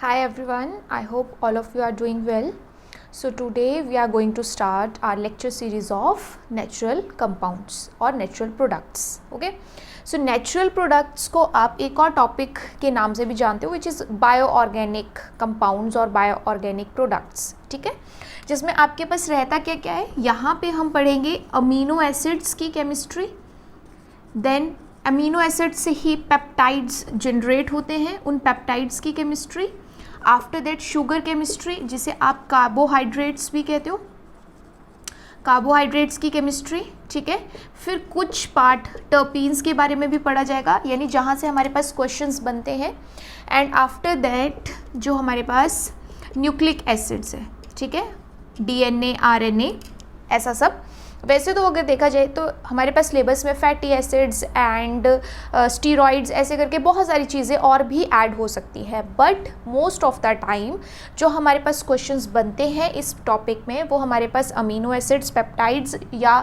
Hi everyone, I hope all of you are doing well. So today we are going to start our lecture series of natural compounds or natural products. Okay, so natural products को आप एक और topic के नाम से भी जानते हो, which is bioorganic compounds और bioorganic products. ठीक है, जिसमें आपके पास रहता क्या क्या है, यहाँ पे हम पढ़ेंगे अमीनो एसिड्स की केमिस्ट्री, देन अमीनो एसिड से ही पेप्टाइड्स जनरेट होते हैं, उन पेप्टाइड्स की chemistry, after that sugar chemistry जिसे आप कार्बोहाइड्रेट्स भी कहते हो, कार्बोहाइड्रेट्स की केमिस्ट्री. ठीक है, फिर कुछ पार्ट टर्पीन्स के बारे में भी पढ़ा जाएगा, यानी जहाँ से हमारे पास क्वेश्चंस बनते हैं. एंड आफ्टर दैट जो हमारे पास न्यूक्लिक एसिड्स है, ठीक है, डीएनए, आरएनए, ऐसा सब. वैसे तो अगर देखा जाए तो हमारे पास सिलेबस में फैटी एसिड्स एंड स्टीरॉइड्स ऐसे करके बहुत सारी चीज़ें और भी ऐड हो सकती है, but most of the time जो हमारे पास क्वेश्चंस बनते हैं इस टॉपिक में वो हमारे पास अमीनो एसिड्स, पेप्टाइड्स या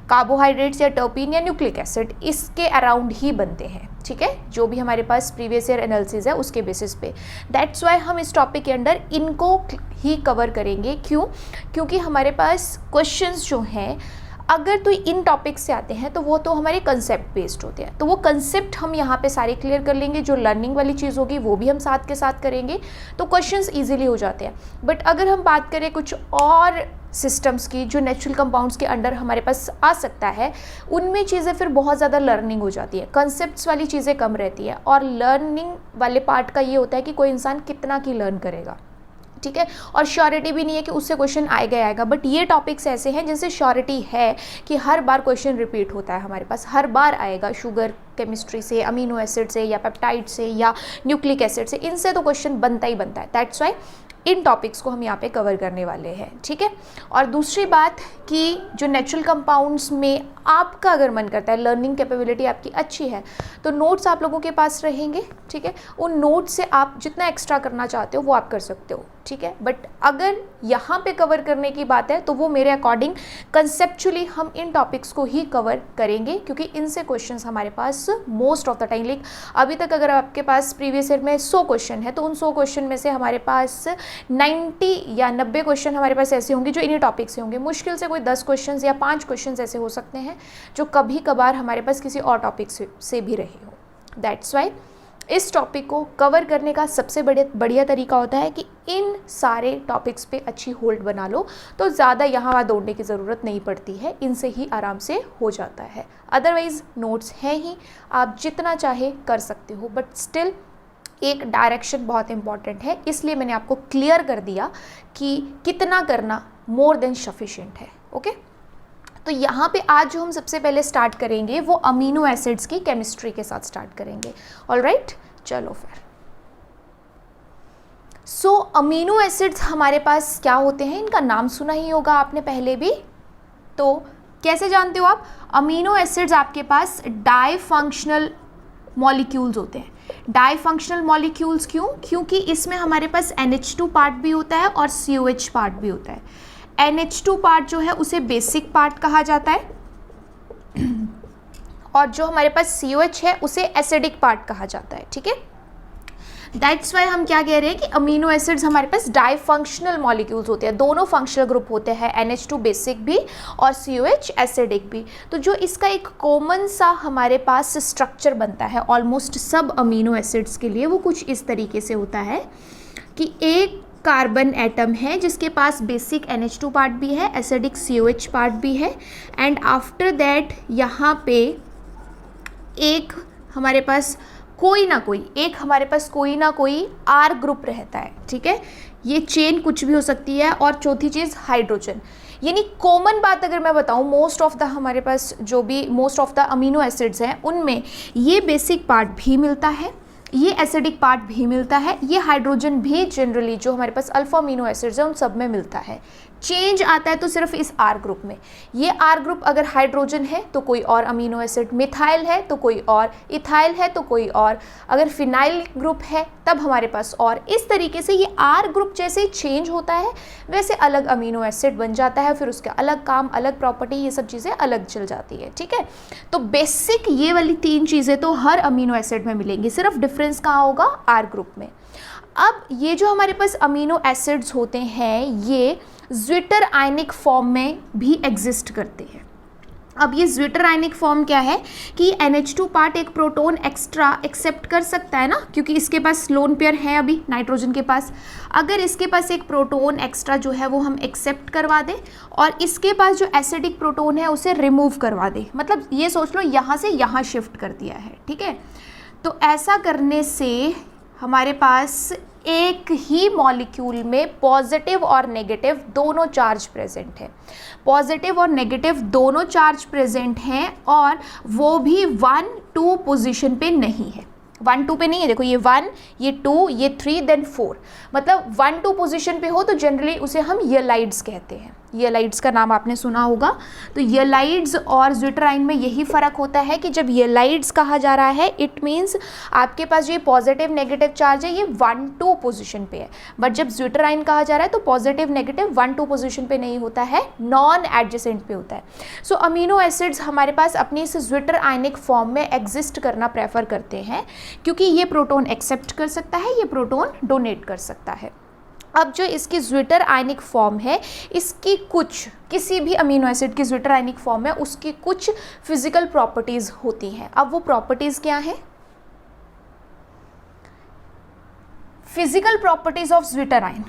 कार्बोहाइड्रेट्स या टर्पीन या न्यूक्लिक एसिड इसके अराउंड ही बनते हैं. ठीक है, जो भी हमारे पास प्रीवियस ईयर एनालिसिस है उसके बेसिस पे. दैट्स वाई हम इस टॉपिक के अंदर इनको ही कवर करेंगे. क्यों? क्योंकि हमारे पास क्वेश्चंस जो हैं अगर तो इन टॉपिक से आते हैं तो वो तो हमारे कंसेप्ट बेस्ड होते हैं, तो वो कंसेप्ट हम यहाँ पे सारे क्लियर कर लेंगे. जो लर्निंग वाली चीज़ होगी वो भी हम साथ के साथ करेंगे, तो क्वेश्चंस इजीली हो जाते हैं. बट अगर हम बात करें कुछ और सिस्टम्स की जो नेचुरल कंपाउंड्स के अंडर हमारे पास आ सकता है, उनमें चीज़ें फिर बहुत ज़्यादा लर्निंग हो जाती है, कंसेप्ट्स वाली चीज़ें कम रहती है, और लर्निंग वाले पार्ट का ये होता है कि कोई इंसान कितना की लर्न करेगा. ठीक है, और श्योरिटी भी नहीं है कि उससे क्वेश्चन आएगा ही आएगा. बट ये टॉपिक्स ऐसे हैं जिनसे श्योरिटी है कि हर बार क्वेश्चन रिपीट होता है, हमारे पास हर बार आएगा. शुगर केमिस्ट्री से, अमीनो एसिड से या पेप्टाइड से या न्यूक्लिक एसिड से, इनसे तो क्वेश्चन बनता ही बनता है. दैट्स वाई इन टॉपिक्स को हम यहाँ पे कवर करने वाले हैं. ठीक है, और दूसरी बात कि जो नेचुरल कंपाउंड्स में आपका अगर मन करता है, लर्निंग कैपेबिलिटी आपकी अच्छी है, तो नोट्स आप लोगों के पास रहेंगे. ठीक है, उन नोट्स से आप जितना एक्स्ट्रा करना चाहते हो वो आप कर सकते हो. ठीक है, बट अगर यहाँ पे कवर करने की बात है तो वो मेरे अकॉर्डिंग कंसेप्चुअली हम इन टॉपिक्स को ही कवर करेंगे, क्योंकि इनसे क्वेश्चंस हमारे पास most of the time, like अभी तक अगर आपके पास प्रीवियस ईयर में 100 क्वेश्चन है तो उन 100 क्वेश्चन में से हमारे पास 90 या 90 क्वेश्चन हमारे पास ऐसे होंगे जो इन्हीं टॉपिक से होंगे. मुश्किल से कोई 10 क्वेश्चन या 5 क्वेश्चन ऐसे हो सकते हैं जो कभी कभार हमारे पास किसी और टॉपिक से भी रहे हो. दैट्स वाई इस टॉपिक को कवर करने का सबसे बढ़िया तरीका होता है कि इन सारे टॉपिक्स पे अच्छी होल्ड बना लो, तो ज़्यादा यहाँ वहाँ दौड़ने की ज़रूरत नहीं पड़ती है, इनसे ही आराम से हो जाता है. अदरवाइज़ नोट्स हैं ही, आप जितना चाहे कर सकते हो, बट स्टिल एक डायरेक्शन बहुत इंपॉर्टेंट है, इसलिए मैंने आपको क्लियर कर दिया कि कितना करना मोर देन सफिशिएंट है. ओके, तो यहाँ पे आज जो हम सबसे पहले स्टार्ट करेंगे वो अमीनो एसिड्स की केमिस्ट्री के साथ स्टार्ट करेंगे. ऑलराइट, चलो फिर. सो अमीनो एसिड्स हमारे पास क्या होते हैं, इनका नाम सुना ही होगा आपने पहले भी. तो कैसे जानते हो आप? अमीनो एसिड्स आपके पास डाईफंक्शनल मॉलिक्यूल्स होते हैं. डाईफंक्शनल मॉलिक्यूल्स क्यों? क्योंकि इसमें हमारे पास NH2 पार्ट भी होता है और COH पार्ट भी होता है. NH2 पार्ट जो है उसे बेसिक पार्ट कहा जाता है, और जो हमारे पास COH है उसे एसिडिक पार्ट कहा जाता है. ठीक है, दैट्स वाई हम क्या कह रहे हैं कि अमीनो एसिड्स हमारे पास डाईफंक्शनल मॉलिक्यूल्स होते हैं. दोनों फंक्शनल ग्रुप होते हैं, NH2 बेसिक भी और COH एसिडिक भी. तो जो इसका एक कॉमन सा हमारे पास स्ट्रक्चर बनता है ऑलमोस्ट सब अमीनो एसिड्स के लिए, वो कुछ इस तरीके से होता है कि एक कार्बन एटम है जिसके पास बेसिक NH2 पार्ट भी है, एसिडिक COH पार्ट भी है, एंड आफ्टर दैट यहाँ पे एक हमारे पास कोई ना कोई R ग्रुप रहता है. ठीक है, ये चेन कुछ भी हो सकती है. और चौथी चीज़ हाइड्रोजन. यानी कॉमन बात अगर मैं बताऊं, मोस्ट ऑफ द हमारे पास जो भी most of the amino acids हैं उनमें ये बेसिक पार्ट भी मिलता है, ये एसिडिक पार्ट भी मिलता है, ये हाइड्रोजन भी जनरली जो हमारे पास अल्फा अमीनो एसिड्स हैं उन सब में मिलता है. चेंज आता है तो सिर्फ इस R ग्रुप में. ये R ग्रुप अगर हाइड्रोजन है तो कोई और अमीनो एसिड, मिथाइल है तो कोई और, इथाइल है तो कोई और, अगर फिनाइल ग्रुप है तब हमारे पास और. इस तरीके से ये R ग्रुप जैसे चेंज होता है वैसे अलग अमीनो एसिड बन जाता है, फिर उसका अलग काम, अलग प्रॉपर्टी, ये सब चीज़ें अलग चल जाती है. ठीक है, तो बेसिक ये वाली 3 चीज़ें तो हर अमीनो एसिड में मिलेंगी, सिर्फ डिफरेंस कहाँ होगा? R ग्रुप में. अब ये जो हमारे पास अमीनो एसिड्स होते हैं ये ज्विटर आयनिक फॉर्म में भी एग्जिस्ट करते हैं। अब ये ज्विटर आयनिक फॉर्म क्या है कि NH2 पार्ट एक प्रोटॉन एक्स्ट्रा एक्सेप्ट कर सकता है ना, क्योंकि इसके पास लोन पेयर है अभी नाइट्रोजन के पास। अगर इसके पास एक प्रोटॉन एक्स्ट्रा जो है वो हम एक्सेप्ट करवा दें और इसके पास जो एसिडिक प्रोटॉन है उसे रिमूव करवा दें, मतलब ये सोच लो यहाँ से यहाँ शिफ्ट कर दिया है, ठीक है। तो ऐसा करने से हमारे पास एक ही मॉलिक्यूल में पॉजिटिव और नेगेटिव दोनों चार्ज प्रेजेंट है, पॉजिटिव और नेगेटिव दोनों चार्ज प्रेजेंट हैं और वो भी 1-2 पोजीशन पे नहीं है, 1-2 पे नहीं है। देखो ये 1, ये 2, ये 3, देन 4, मतलब 1-2 पोजीशन पे हो तो जनरली उसे हम येलाइड्स कहते हैं। येलाइड्स का नाम आपने सुना होगा। तो येलाइड्स और ज्विटराइन में यही फ़र्क होता है कि जब येलाइड्स कहा जा रहा है इट मीन्स आपके पास जो ये पॉजिटिव नेगेटिव चार्ज है ये 1-2 पोजीशन पे है, बट जब ज्विटराइन कहा जा रहा है तो पॉजिटिव नेगेटिव 1-2 पोजीशन पे नहीं होता है, नॉन एडजेसेंट पे होता है। सो अमीनो एसिड्स हमारे पास अपनी इस ज्विटर आयनिक फॉर्म में एग्जिस्ट करना प्रेफर करते हैं क्योंकि ये प्रोटॉन एक्सेप्ट कर सकता है, ये प्रोटॉन डोनेट कर सकता है। अब जो इसकी ज्विटर आयनिक फॉर्म है इसकी कुछ, किसी भी अमीनो एसिड की ज्विटर आयनिक फॉर्म है उसकी कुछ फिजिकल प्रॉपर्टीज़ होती हैं। अब वो प्रॉपर्टीज़ क्या हैं? Physical properties of zwitter ion,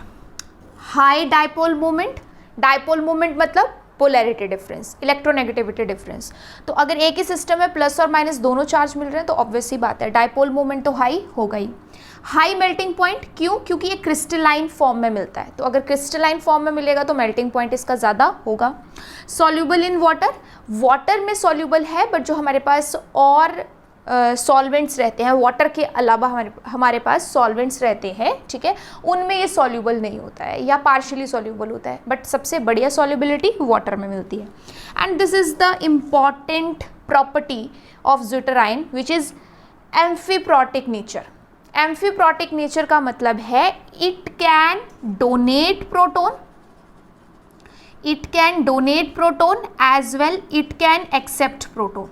high dipole moment, dipole moment मतलब पोलैरिटी डिफरेंस, इलेक्ट्रोनेगेटिविटी डिफरेंस। तो अगर एक ही सिस्टम में प्लस और माइनस दोनों चार्ज मिल रहे हैं तो ऑब्वियस सी बात है डायपोल मोमेंट तो हाई होगा ही। हाई मेल्टिंग पॉइंट, क्यों? क्योंकि ये क्रिस्टलाइन फॉर्म में मिलता है, तो अगर क्रिस्टलाइन फॉर्म में मिलेगा तो मेल्टिंग पॉइंट इसका ज़्यादा होगा। सॉल्यूबल इन वाटर, वाटर में सॉल्यूबल है बट जो हमारे पास और सॉल्वेंट्स रहते हैं, वाटर के अलावा हमारे पास सॉल्वेंट्स रहते हैं, ठीक है, उनमें ये सॉल्यूबल नहीं होता है या पार्शियली सॉल्यूबल होता है, बट सबसे बढ़िया सॉल्युबिलिटी वाटर में मिलती है। And this is the important property of zwitterion which is amphiprotic nature. Amphiprotic nature का मतलब है it can donate proton, it can donate proton as well it can accept proton.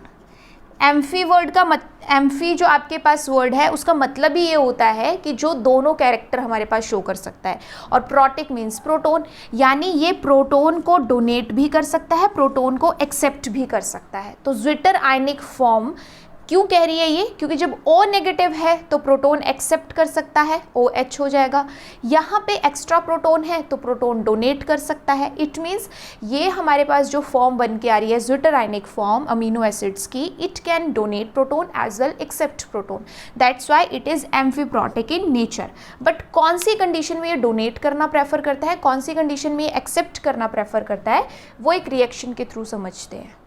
Amphi word का amphi जो आपके पास word है उसका मतलब ही ये होता है कि जो दोनों कैरेक्टर हमारे पास शो कर सकता है, और प्रोटिक मीन्स प्रोटॉन, यानी ये प्रोटॉन को डोनेट भी कर सकता है, प्रोटॉन को एक्सेप्ट भी कर सकता है। तो ज्विटर आयनिक फॉर्म क्यों कह रही है ये? क्योंकि जब O नेगेटिव है तो प्रोटॉन एक्सेप्ट कर सकता है, OH हो जाएगा। यहाँ पे एक्स्ट्रा प्रोटॉन है तो प्रोटॉन डोनेट कर सकता है। इट मीन्स ये हमारे पास जो फॉर्म बन के आ रही है ज्विटर आयनिक फॉर्म अमीनो एसिड्स की, it can donate proton as well accept proton, that's why it is amphiprotic in nature. But कौन सी कंडीशन में ये डोनेट करना प्रेफर करता है, कौन सी कंडीशन में ये एक्सेप्ट करना प्रेफर करता है, वो एक रिएक्शन के थ्रू समझते हैं।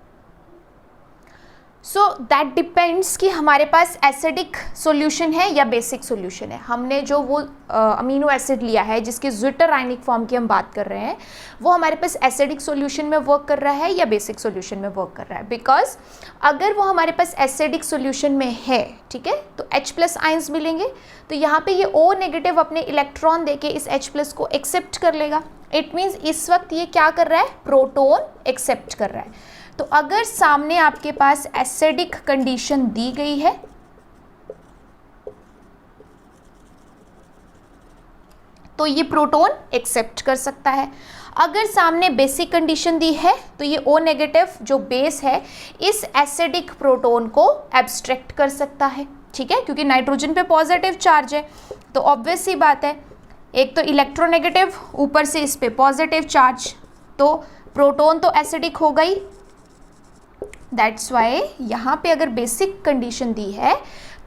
सो दैट डिपेंड्स कि हमारे पास एसिडिक सॉल्यूशन है या बेसिक सॉल्यूशन है। हमने जो वो अमीनो एसिड लिया है जिसके ज्विटर आयनिक फॉर्म की हम बात कर रहे हैं वो हमारे पास एसिडिक सॉल्यूशन में वर्क कर रहा है या बेसिक सॉल्यूशन में वर्क कर रहा है। बिकॉज अगर वो हमारे पास एसिडिक सॉल्यूशन में है, ठीक है, तो H+ आयंस मिलेंगे, तो यहाँ पे ये O नेगेटिव अपने इलेक्ट्रॉन देके इस H+ को एक्सेप्ट कर लेगा। इट मीन्स इस वक्त ये क्या कर रहा है, प्रोटॉन एक्सेप्ट कर रहा है। तो अगर सामने आपके पास एसिडिक कंडीशन दी गई है तो ये प्रोटॉन एक्सेप्ट कर सकता है। अगर सामने बेसिक कंडीशन दी है तो ये O नेगेटिव जो बेस है इस एसिडिक प्रोटॉन को एब्स्ट्रैक्ट कर सकता है, ठीक है, क्योंकि नाइट्रोजन पे पॉजिटिव चार्ज है तो ऑब्वियस सी बात है, एक तो इलेक्ट्रोनेगेटिव ऊपर से इस पे पॉजिटिव चार्ज, तो प्रोटॉन तो एसिडिक हो गई। दैट्स वाई यहाँ पे अगर बेसिक कंडीशन दी है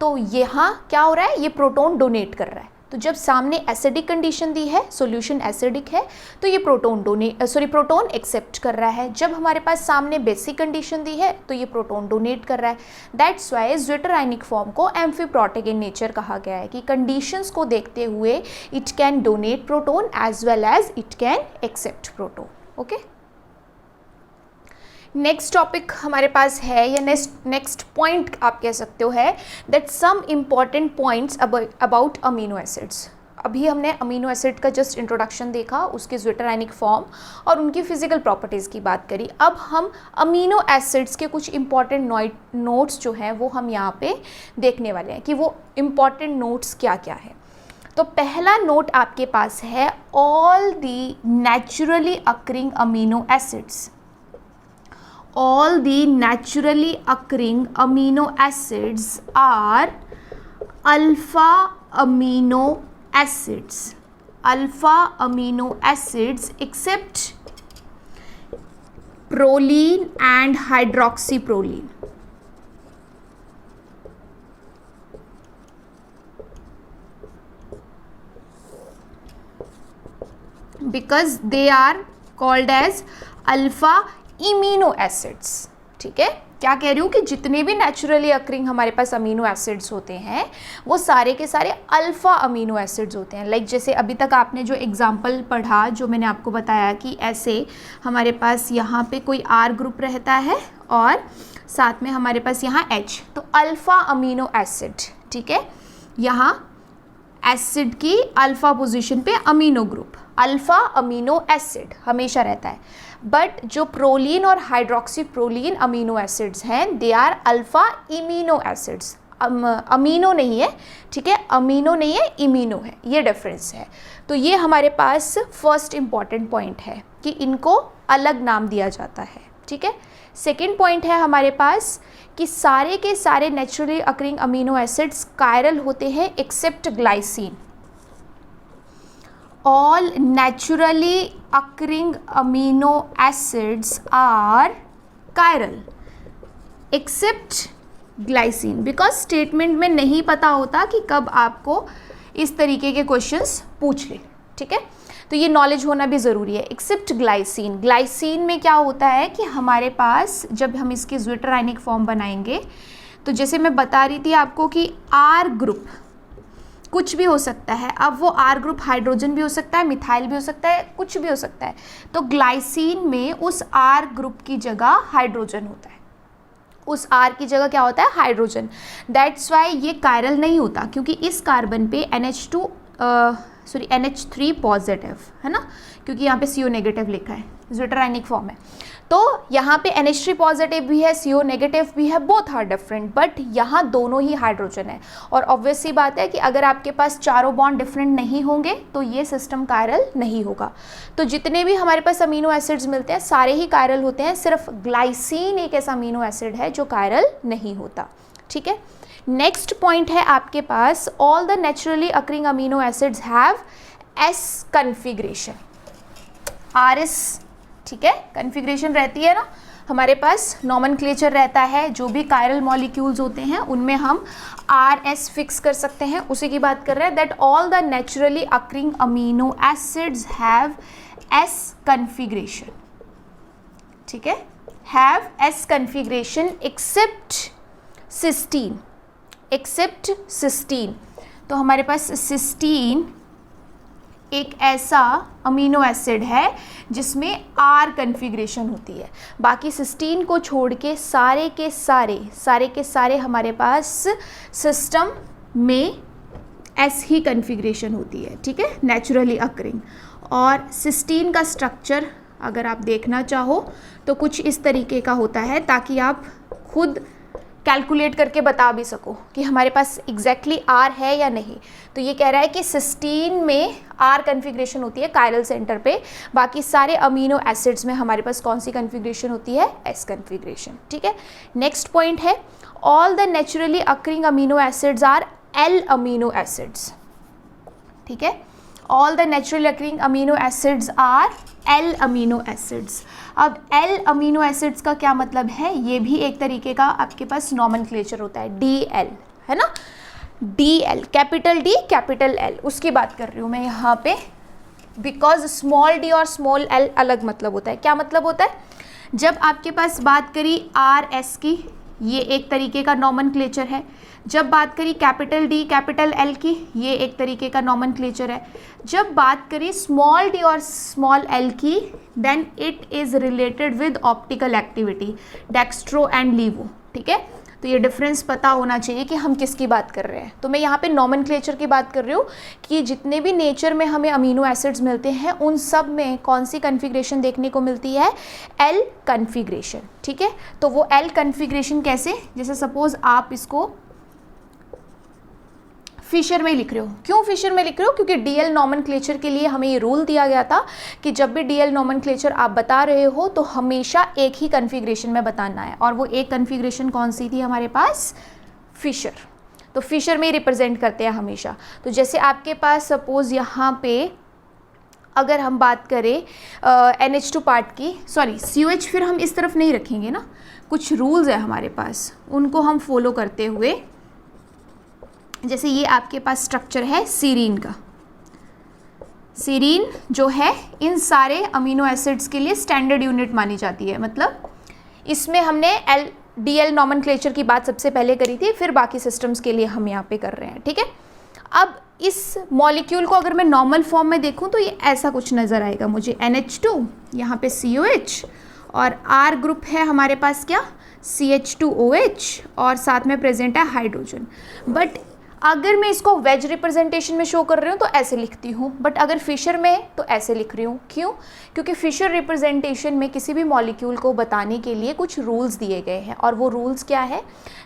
तो यहाँ क्या हो रहा है, ये प्रोटॉन डोनेट कर रहा है। तो जब सामने एसिडिक कंडीशन दी है, सॉल्यूशन एसिडिक है, तो ये प्रोटॉन एक्सेप्ट कर रहा है। जब हमारे पास सामने बेसिक कंडीशन दी है तो ये प्रोटॉन डोनेट कर रहा है। That's why zwitter ionic form को एम्फीप्रॉटिक इन नेचर कहा गया है कि कंडीशंस को देखते हुए it can donate proton as well as it can accept proton. Okay, next topic हमारे पास है या नेक्स्ट पॉइंट आप कह सकते हो है that some important points about amino acids. अभी हमने अमीनो एसिड का जस्ट इंट्रोडक्शन देखा, उसके ज्विटर आयनिक फॉर्म और उनकी फिजिकल प्रॉपर्टीज़ की बात करी। अब हम अमीनो एसिड्स के कुछ इम्पॉर्टेंट नोट्स जो हैं वो हम यहाँ पे देखने वाले हैं कि वो इम्पॉर्टेंट नोट्स क्या क्या है। तो पहला नोट आपके पास है all the naturally occurring amino acids, all the naturally occurring amino acids are alpha amino acids, alpha amino acids except proline and hydroxyproline. Because they are called as alpha imino acids. ठीक है, क्या कह रही हूँ कि जितने भी naturally occurring हमारे पास अमीनो एसिड्स होते हैं वो सारे के सारे अल्फ़ा अमीनो एसिड्स होते हैं। लाइक जैसे अभी तक आपने जो एग्जांपल पढ़ा, जो मैंने आपको बताया कि ऐसे हमारे पास यहाँ पे कोई आर ग्रुप रहता है और साथ में हमारे पास यहाँ H, तो अल्फ़ा अमीनो एसिड। ठीक है, यहाँ एसिड की अल्फ़ा पोजीशन पे amino group, alpha amino acid हमेशा रहता है। बट जो प्रोलीन और हाइड्रोक्सी प्रोलीन अमीनो एसिड्स हैं they are alpha imino acids. Amino नहीं है, ठीक है, अमीनो नहीं है, इमीनो है, ये डिफरेंस है। तो ये हमारे पास फर्स्ट इम्पॉर्टेंट पॉइंट है कि इनको अलग नाम दिया जाता है। ठीक है, सेकेंड पॉइंट है हमारे पास कि सारे के सारे naturally occurring amino acids chiral होते हैं except glycine. All naturally occurring amino acids are chiral except glycine, because statement में नहीं पता होता कि कब आपको इस तरीके के क्वेश्चंस पूछ ले। ठीक है, तो ये नॉलेज होना भी ज़रूरी है। एक्सेप्ट ग्लाइसिन, ग्लाइसिन में क्या होता है कि हमारे पास जब हम इसकी ज्विटराइनिक फॉर्म बनाएंगे तो जैसे मैं बता रही थी आपको कि आर ग्रुप कुछ भी हो सकता है। अब वो आर ग्रुप हाइड्रोजन भी हो सकता है, मिथाइल भी हो सकता है, कुछ भी हो सकता है। तो ग्लाइसिन में उस आर ग्रुप की जगह हाइड्रोजन होता है, उस आर की जगह क्या होता है, हाइड्रोजन। दैट्स वाई ये कायरल नहीं होता, क्योंकि इस कार्बन पे NH3 पॉजिटिव है ना, क्योंकि यहाँ पे CO नेगेटिव लिखा है, ज्विटराइनिक फॉर्म है। तो यहाँ पे NH3 पॉजिटिव भी है, CO नेगेटिव भी है, बोथ आर डिफरेंट, बट यहाँ दोनों ही हाइड्रोजन है। और ऑब्वियस सी बात है कि अगर आपके पास चारों बॉन्ड डिफरेंट नहीं होंगे तो ये सिस्टम कायरल नहीं होगा। तो जितने भी हमारे पास अमीनो एसिड्स मिलते हैं सारे ही कायरल होते हैं, सिर्फ ग्लाइसिन एक ऐसा अमीनो एसिड है जो कायरल नहीं होता। ठीक है, नेक्स्ट पॉइंट है आपके पास all the naturally occurring amino acids have S configuration, RS। ठीक है, कन्फिग्रेशन रहती है ना, हमारे पास नॉमेनक्लेचर रहता है, जो भी कायरल मॉलिक्यूल्स होते हैं उनमें हम RS फिक्स कर सकते हैं, उसी की बात कर रहे हैं। That all the naturally occurring amino acids have S configuration. ठीक है, have S configuration except cysteine, except cysteine. तो हमारे पास सिस्टीन एक ऐसा अमीनो एसिड है जिसमें R कन्फिग्रेशन होती है। बाकी सिस्टीन को छोड़ के सारे के सारे हमारे पास सिस्टम में S ही कन्फिग्रेशन होती है। ठीक है, नेचुरली अकरिंग। और सिस्टीन का स्ट्रक्चर अगर आप देखना चाहो तो कुछ इस तरीके का होता है, ताकि आप खुद कैलकुलेट करके बता भी सको कि हमारे पास एग्जैक्टली R है या नहीं। तो ये कह रहा है कि सिस्टीन में R कन्फिग्रेशन होती है कायरल सेंटर पे, बाकी सारे अमीनो एसिड्स में हमारे पास कौन सी कन्फिग्रेशन होती है, S कन्फिग्रेशन। ठीक है, नेक्स्ट पॉइंट है all the naturally occurring amino acids are L amino acids. ठीक है, all the naturally occurring amino acids are L amino acids. अब L अमीनो एसिड्स का क्या मतलब है, ये भी एक तरीके का आपके पास नॉमेनक्लेचर होता है, DL है ना, DL, capital D capital L, उसकी बात कर रही हूँ मैं यहाँ पे, बिकॉज स्मॉल d और स्मॉल l अलग मतलब होता है। क्या मतलब होता है, जब आपके पास बात करी RS की, ये एक तरीके का नॉमेनक्लेचर है। जब बात करी कैपिटल D कैपिटल L की, ये एक तरीके का नॉमेनक्लेचर है। जब बात करी स्मॉल d और स्मॉल l की, then it is related with optical activity, dextro and levo. ठीक है, तो ये डिफरेंस पता होना चाहिए कि हम किसकी बात कर रहे हैं। तो मैं यहाँ पे नॉमेनक्लेचर की बात कर रही हूँ कि जितने भी नेचर में हमें अमीनो एसिड्स मिलते हैं उन सब में कौन सी कन्फिग्रेशन देखने को मिलती है, L कन्फिग्रेशन। ठीक है, तो वो L कन्फिग्रेशन कैसे, जैसे सपोज आप इसको फिशर में लिख रहे हो। क्यों फिशर में लिख रहे हो? क्योंकि डीएल नॉमेनक्लेचर के लिए हमें ये रूल दिया गया था कि जब भी डीएल नॉमेनक्लेचर आप बता रहे हो तो हमेशा एक ही कन्फिग्रेशन में बताना है, और वो एक कन्फिग्रेशन कौन सी थी हमारे पास? फिशर। तो फिशर में ही रिप्रेजेंट करते हैं हमेशा। तो जैसे आपके पास सपोज यहाँ पे अगर हम बात करें NH2 पार्ट की, सॉरी COH फिर हम इस तरफ नहीं रखेंगे ना, कुछ रूल्स है हमारे पास, उनको हम फॉलो करते हुए, जैसे ये आपके पास स्ट्रक्चर है सीरीन का। सीरीन जो है इन सारे अमीनो एसिड्स के लिए स्टैंडर्ड यूनिट मानी जाती है, मतलब इसमें हमने DL नॉमेनक्लेचर की बात सबसे पहले करी थी, फिर बाकी सिस्टम्स के लिए हम यहाँ पे कर रहे हैं, ठीक है। अब इस मॉलिक्यूल को अगर मैं नॉर्मल फॉर्म में देखूं तो ये ऐसा कुछ नज़र आएगा मुझे, NH2, यहाँ पे COH, और R ग्रुप है हमारे पास क्या? CH2OH, और साथ में प्रेजेंट है हाइड्रोजन। बट अगर मैं इसको वेज रिप्रेजेंटेशन में शो कर रही हूँ तो ऐसे लिखती हूँ, बट अगर फिशर में तो ऐसे लिख रही हूँ। क्यों? क्योंकि फिशर रिप्रेजेंटेशन में किसी भी मॉलिक्यूल को बताने के लिए कुछ रूल्स दिए गए हैं, और वो रूल्स क्या है?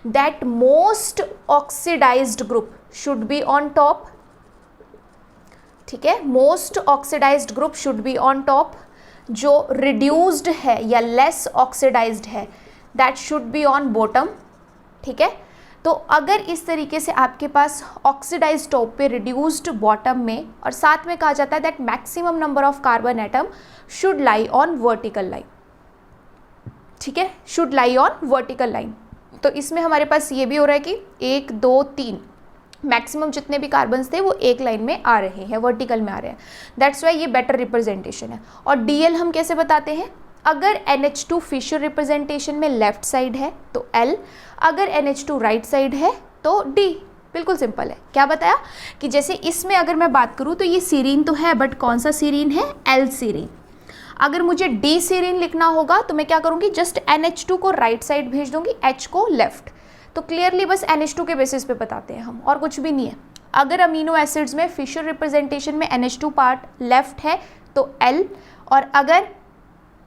That most oxidized group should be on top, ठीक है, most oxidized group should be on top, जो रिड्यूस्ड है या लेस ऑक्सीडाइज्ड है that should be on bottom, ठीक है। तो अगर इस तरीके से आपके पास ऑक्सीडाइज्ड टॉप पे रिड्यूस्ड बॉटम में, और साथ में कहा जाता है that maximum number of carbon atom should lie on vertical line, ठीक है, should lie on vertical line. तो इसमें हमारे पास ये भी हो रहा है कि 1 2 3 मैक्सिमम जितने भी कार्बन्स थे वो एक लाइन में आ रहे हैं, वर्टिकल में आ रहे हैं, दैट्स वाई ये बेटर रिप्रेजेंटेशन है। और DL हम कैसे बताते हैं? अगर NH2 फिशर रिप्रेजेंटेशन में लेफ्ट साइड है तो L, अगर NH2 राइट साइड है तो D। बिल्कुल सिंपल है। क्या बताया कि जैसे इसमें अगर मैं बात करूँ तो ये सीरीन तो है, बट कौन सा सीरीन है? L serine. अगर मुझे D सीरीन लिखना होगा तो मैं क्या करूँगी? जस्ट NH2 को राइट साइड भेज दूँगी, H को लेफ्ट। तो क्लियरली बस NH2 के बेसिस पे बताते हैं हम, और कुछ भी नहीं है। अगर अमीनो एसिड्स में फिशर रिप्रेजेंटेशन में NH2 पार्ट लेफ्ट है तो L, और अगर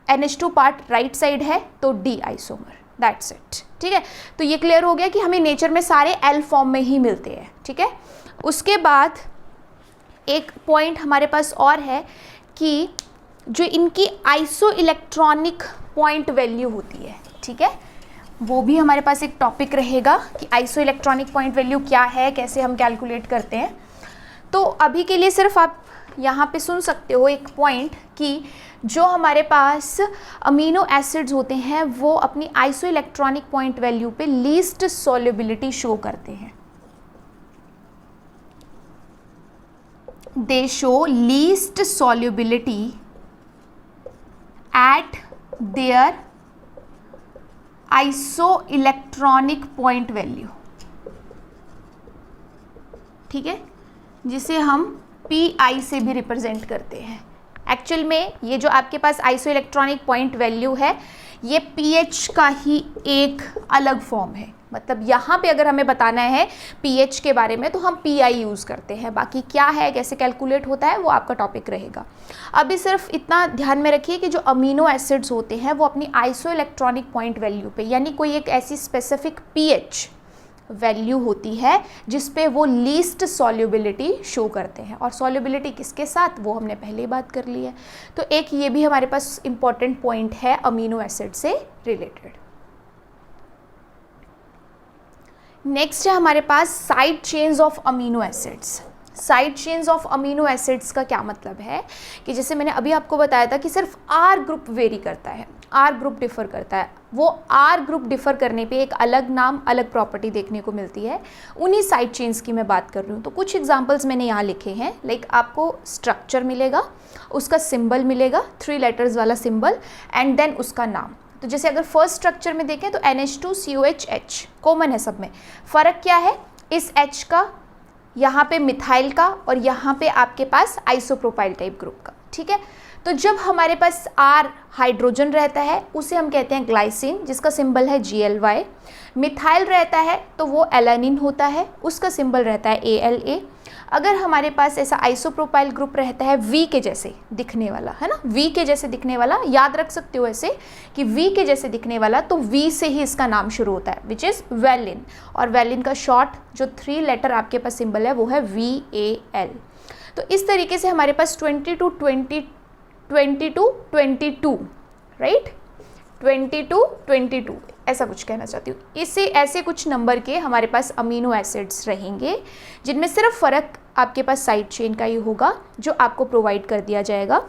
NH2 पार्ट राइट साइड है तो D आइसोमर, दैट्स इट, ठीक है। तो ये क्लियर हो गया कि हमें नेचर में सारे L फॉर्म में ही मिलते हैं, ठीक है। उसके बाद एक पॉइंट हमारे पास और है कि जो इनकी आइसो इलेक्ट्रॉनिक पॉइंट वैल्यू होती है, ठीक है, वो भी हमारे पास एक टॉपिक रहेगा कि आइसो इलेक्ट्रॉनिक पॉइंट वैल्यू क्या है, कैसे हम कैलकुलेट करते हैं। तो अभी के लिए सिर्फ आप यहाँ पे सुन सकते हो एक पॉइंट कि जो हमारे पास अमीनो एसिड्स होते हैं वो अपनी आइसो इलेक्ट्रॉनिक पॉइंट वैल्यू पे लीस्ट सॉल्युबिलिटी शो करते हैं। दे show least solubility eight there iso electronic point value, ठीक है, जिसे हम PI से भी रिप्रेजेंट करते हैं। एक्चुअल में ये जो आपके पास आइसो इलेक्ट्रॉनिक पॉइंट वैल्यू है ये pH का ही एक अलग फॉर्म है। मतलब यहाँ पे अगर हमें बताना है pH के बारे में तो हम PI यूज़ करते हैं, बाकी क्या है, कैसे कैलकुलेट होता है, वो आपका टॉपिक रहेगा। अभी सिर्फ इतना ध्यान में रखिए कि जो अमीनो एसिड्स होते हैं वो अपनी आइसो इलेक्ट्रॉनिक पॉइंट वैल्यू पे, यानी कोई एक ऐसी स्पेसिफिक pH वैल्यू होती है जिस पे वो लीस्ट सॉल्युबिलिटी शो करते हैं। और सॉल्युबिलिटी किसके साथ, वो हमने पहले ही बात कर ली है। तो एक ये भी हमारे पास इंपॉर्टेंट पॉइंट है अमीनो एसिड से रिलेटेड। नेक्स्ट है हमारे पास side chains of amino acids. Side chains of amino acids का क्या मतलब है कि जैसे मैंने अभी आपको बताया था कि सिर्फ R ग्रुप वेरी करता है, R ग्रुप डिफर करता है। वो R ग्रुप डिफर करने पे एक अलग नाम, अलग प्रॉपर्टी देखने को मिलती है। उन्हीं साइड चेन्स की मैं बात कर रही हूँ। तो कुछ एग्जांपल्स मैंने यहाँ लिखे हैं, लाइक आपको स्ट्रक्चर मिलेगा, उसका सिंबल मिलेगा, 3 लेटर्स वाला सिंबल, एंड देन उसका नाम। तो जैसे अगर फर्स्ट स्ट्रक्चर में देखें तो NH2COH कॉमन है सब में। फ़र्क क्या है, इस H का, यहाँ पे मिथाइल का, और यहाँ पे आपके पास आइसोप्रोपाइल टाइप ग्रुप का, ठीक है। तो जब हमारे पास R हाइड्रोजन रहता है उसे हम कहते हैं ग्लाइसिन, जिसका सिंबल है GLY। मिथाइल रहता है तो वो एलानिन होता है, उसका सिंबल रहता है ALA। अगर हमारे पास ऐसा आइसोप्रोपाइल ग्रुप रहता है वी के जैसे दिखने वाला, है ना, वी के जैसे दिखने वाला, याद रख सकते हो ऐसे कि वी के जैसे दिखने वाला, तो वी से ही इसका नाम शुरू होता है, विच इज़ वेलिन। और वेलिन का शॉर्ट जो 3 लेटर आपके पास सिंबल है वो है VAL। तो इस तरीके से हमारे पास 22 राइट, 22 ऐसा कुछ कहना चाहती हूँ। इससे ऐसे कुछ नंबर के हमारे पास अमीनो एसिड्स रहेंगे, जिनमें सिर्फ फ़र्क आपके पास साइड चेन का ही होगा, जो आपको प्रोवाइड कर दिया जाएगा,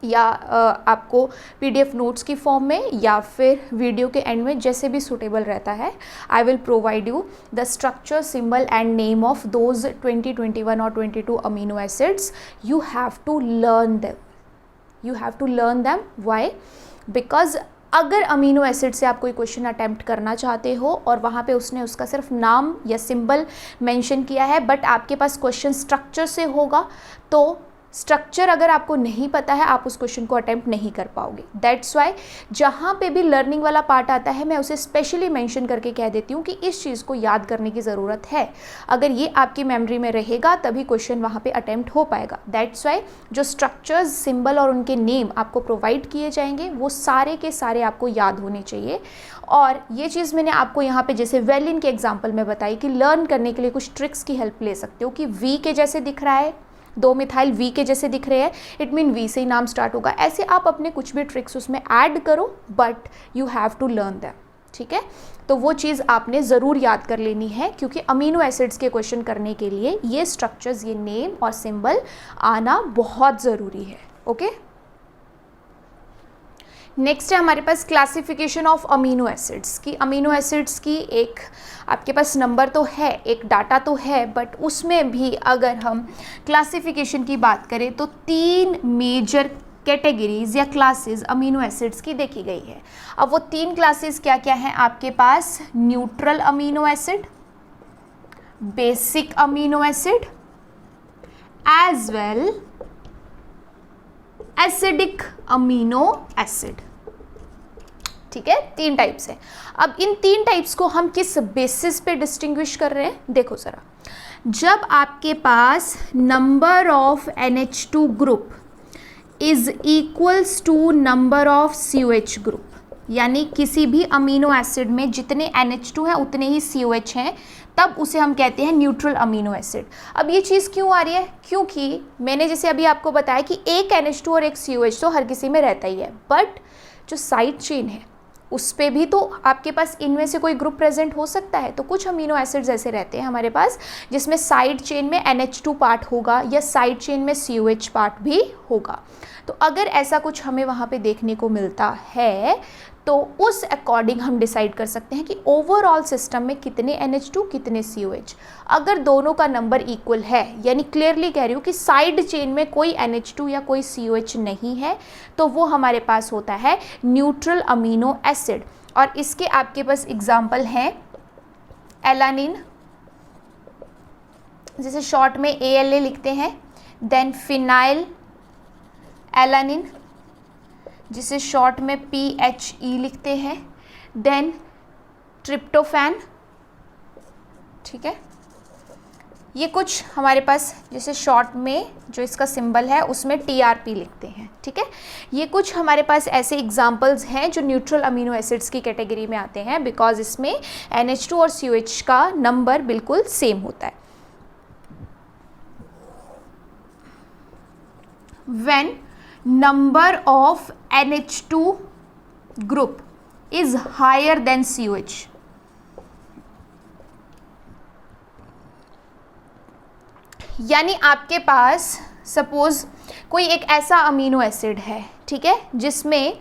या आपको PDF नोट्स की फॉर्म में या फिर वीडियो के एंड में, जैसे भी सूटेबल रहता है। I will provide you the structure, symbol and name of those 20, 21 और 22 amino acids. You have to learn them. Why? Because अगर अमीनो एसिड से आप कोई क्वेश्चन अटैम्प्ट करना चाहते हो और वहाँ पे उसने उसका सिर्फ नाम या सिंबल मेंशन किया है, बट आपके पास क्वेश्चन स्ट्रक्चर से होगा, तो स्ट्रक्चर अगर आपको नहीं पता है आप उस क्वेश्चन को अटैम्प्ट नहीं कर पाओगे। दैट्स वाई जहाँ पे भी लर्निंग वाला पार्ट आता है मैं उसे स्पेशली मेंशन करके कह देती हूँ कि इस चीज़ को याद करने की ज़रूरत है। अगर ये आपकी मेमोरी में रहेगा तभी क्वेश्चन वहाँ पे अटैम्प्ट हो पाएगा। दैट्स वाई जो स्ट्रक्चर्स, सिंबल और उनके नेम आपको प्रोवाइड किए जाएंगे वो सारे के सारे आपको याद होने चाहिए। और ये चीज़ मैंने आपको यहाँ पे जैसे वेलिन के एग्जाम्पल में बताई कि लर्न करने के लिए कुछ ट्रिक्स की हेल्प ले सकते हो कि वी के जैसे दिख रहा है, 2 मिथाइल वी के जैसे दिख रहे हैं, इट मीन वी से ही नाम स्टार्ट होगा। ऐसे आप अपने कुछ भी ट्रिक्स उसमें ऐड करो, but you have to learn them. ठीक है, तो वो चीज़ आपने ज़रूर याद कर लेनी है, क्योंकि अमीनो एसिड्स के क्वेश्चन करने के लिए ये स्ट्रक्चर्स, ये नेम और सिंबल आना बहुत ज़रूरी है। ओके, नेक्स्ट है हमारे पास क्लासिफिकेशन ऑफ अमीनो एसिड्स की। अमीनो एसिड्स की एक आपके पास नंबर तो है, एक डाटा तो है, बट उसमें भी अगर हम क्लासिफिकेशन की बात करें तो 3 मेजर कैटेगरीज या क्लासेस अमीनो एसिड्स की देखी गई है। अब वो 3 क्लासेस क्या क्या हैं आपके पास? Neutral amino acid, basic amino acid, as well acidic amino acid. ठीक है, 3 टाइप्स हैं। अब इन 3 टाइप्स को हम किस बेसिस पे डिस्टिंग्विश कर रहे हैं? देखो ज़रा, जब आपके पास number of NH2 group is equals to number of COH group, यानी किसी भी अमीनो एसिड में जितने NH2 हैं उतने ही COH हैं, तब उसे हम कहते हैं न्यूट्रल अमीनो एसिड। अब ये चीज़ क्यों आ रही है? क्योंकि मैंने जैसे अभी आपको बताया कि एक NH2 और एक COH तो हर किसी में रहता ही है, बट जो साइड चेन है उस पे भी तो आपके पास इनमें से कोई ग्रुप प्रेजेंट हो सकता है। तो कुछ अमीनो एसिड्स ऐसे रहते हैं हमारे पास जिसमें साइड चेन में NH2 पार्ट होगा या साइड चेन में COH पार्ट भी होगा। तो अगर ऐसा कुछ हमें वहाँ पे देखने को मिलता है तो उस अकॉर्डिंग हम डिसाइड कर सकते हैं कि ओवरऑल सिस्टम में कितने NH2 कितने COH। अगर दोनों का नंबर इक्वल है, यानी क्लियरली कह रही हूँ कि साइड चेन में कोई NH2 या कोई COH नहीं है, तो वो हमारे पास होता है न्यूट्रल अमीनो एसिड। और इसके आपके पास एग्जाम्पल हैं एलानिन, जिसे शॉर्ट में ALA लिखते हैं, देन फिनाइल एलानिन जिसे शॉर्ट में PHE लिखते हैं, देन ट्रिप्टोफैन। ठीक है, ये कुछ हमारे पास जैसे शॉर्ट में जो इसका सिंबल है उसमें TRP लिखते हैं। ठीक है, ये कुछ हमारे पास ऐसे एग्जाम्पल्स हैं जो न्यूट्रल अमीनो एसिड्स की कैटेगरी में आते हैं, बिकॉज इसमें NH2 और COH का नंबर बिल्कुल सेम होता है। When number of NH2 group is higher than COH, यानी आपके पास सपोज कोई एक ऐसा अमीनो एसिड है, ठीक है, जिसमें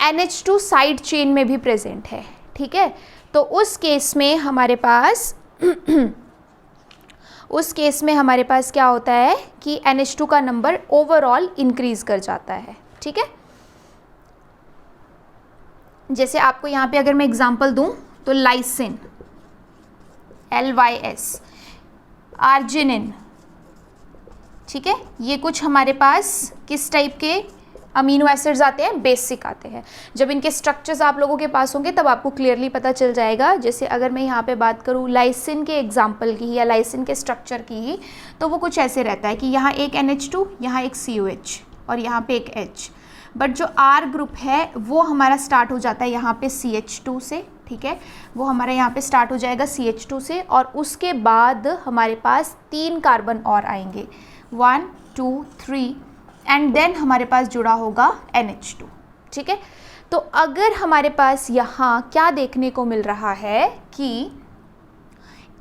NH2 साइड चेन में भी प्रेजेंट है। ठीक है, तो उस केस में हमारे पास क्या होता है कि NH2 का नंबर ओवरऑल इंक्रीज कर जाता है। ठीक है, जैसे आपको यहाँ पे अगर मैं एग्जांपल दूँ तो लाइसिन LYS, आर्जिनिन, ठीक है, ये कुछ हमारे पास किस टाइप के अमीनो एसिड्स आते हैं, बेसिक आते हैं। जब इनके स्ट्रक्चर्स आप लोगों के पास होंगे तब आपको क्लियरली पता चल जाएगा। जैसे अगर मैं यहाँ पे बात करूँ लाइसिन के एग्जाम्पल की या लाइसिन के स्ट्रक्चर की ही, तो वो कुछ ऐसे रहता है कि यहाँ एक NH2, यहाँ एक COH और यहाँ पे एक H। बट जो R ग्रुप है वो हमारा स्टार्ट हो जाता है यहाँ पे CH2 से, ठीक है, वो हमारा यहाँ पे स्टार्ट हो जाएगा CH2 से, और उसके बाद हमारे पास 3 कार्बन और आएंगे, 1 2 3, एंड देन हमारे पास जुड़ा होगा NH2, ठीक है। तो अगर हमारे पास यहाँ क्या देखने को मिल रहा है कि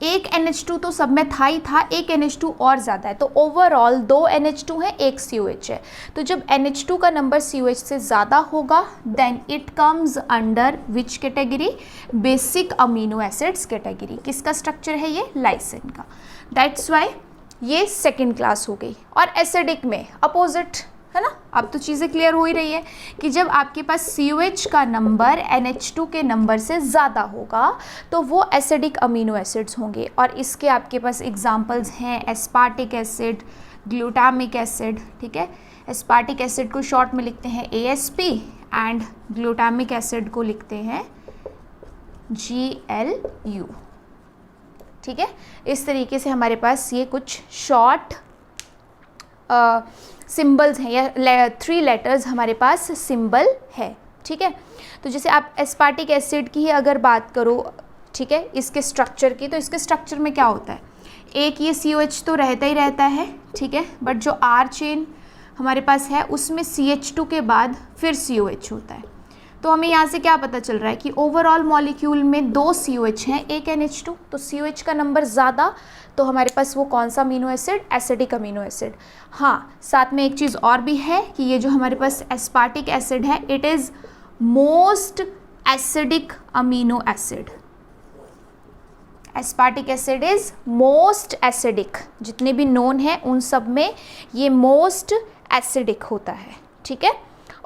एक NH2 तो सब में था ही था, एक NH2 और ज़्यादा है, तो ओवरऑल 2 NH2 है, एक COH है। तो जब NH2 का नंबर COH से ज़्यादा होगा then it comes under which category, basic amino acids category. किसका स्ट्रक्चर है ये, लाइसिन का। दैट्स वाई ये सेकेंड क्लास हो गई। और एसिडिक में अपोजिट है ना। अब तो चीज़ें क्लियर हो ही रही है कि जब आपके पास COH का नंबर NH2 के नंबर से ज़्यादा होगा तो वो एसिडिक अमीनो एसिड्स होंगे। और इसके आपके पास एग्जांपल्स हैं एस्पार्टिक एसिड, ग्लूटामिक एसिड, ठीक है। एस्पार्टिक एसिड को शॉर्ट में लिखते हैं ASP एंड ग्लूटामिक एसिड को लिखते हैं GLU, ठीक है। इस तरीके से हमारे पास ये कुछ शॉर्ट सिंबल्स हैं या 3 लेटर्स हमारे पास सिंबल है, ठीक है। तो जैसे आप एस्पार्टिक एसिड की ही अगर बात करो, ठीक है, इसके स्ट्रक्चर की, तो इसके स्ट्रक्चर में क्या होता है, एक ये COH तो रहता ही रहता है, ठीक है, बट जो R चेन हमारे पास है उसमें CH2 के बाद फिर COH होता है। तो हमें यहाँ से क्या पता चल रहा है कि ओवरऑल मॉलिक्यूल में 2 COH हैं, एक NH2, तो COH का नंबर ज़्यादा, तो हमारे पास वो कौन सा amino acid, acidic amino acid. हाँ, साथ में एक चीज़ और भी है कि ये जो हमारे पास एस्पार्टिक एसिड है it is most acidic amino acid. Aspartic acid is most acidic, जितने भी नोन हैं उन सब में ये मोस्ट एसिडिक होता है, ठीक है।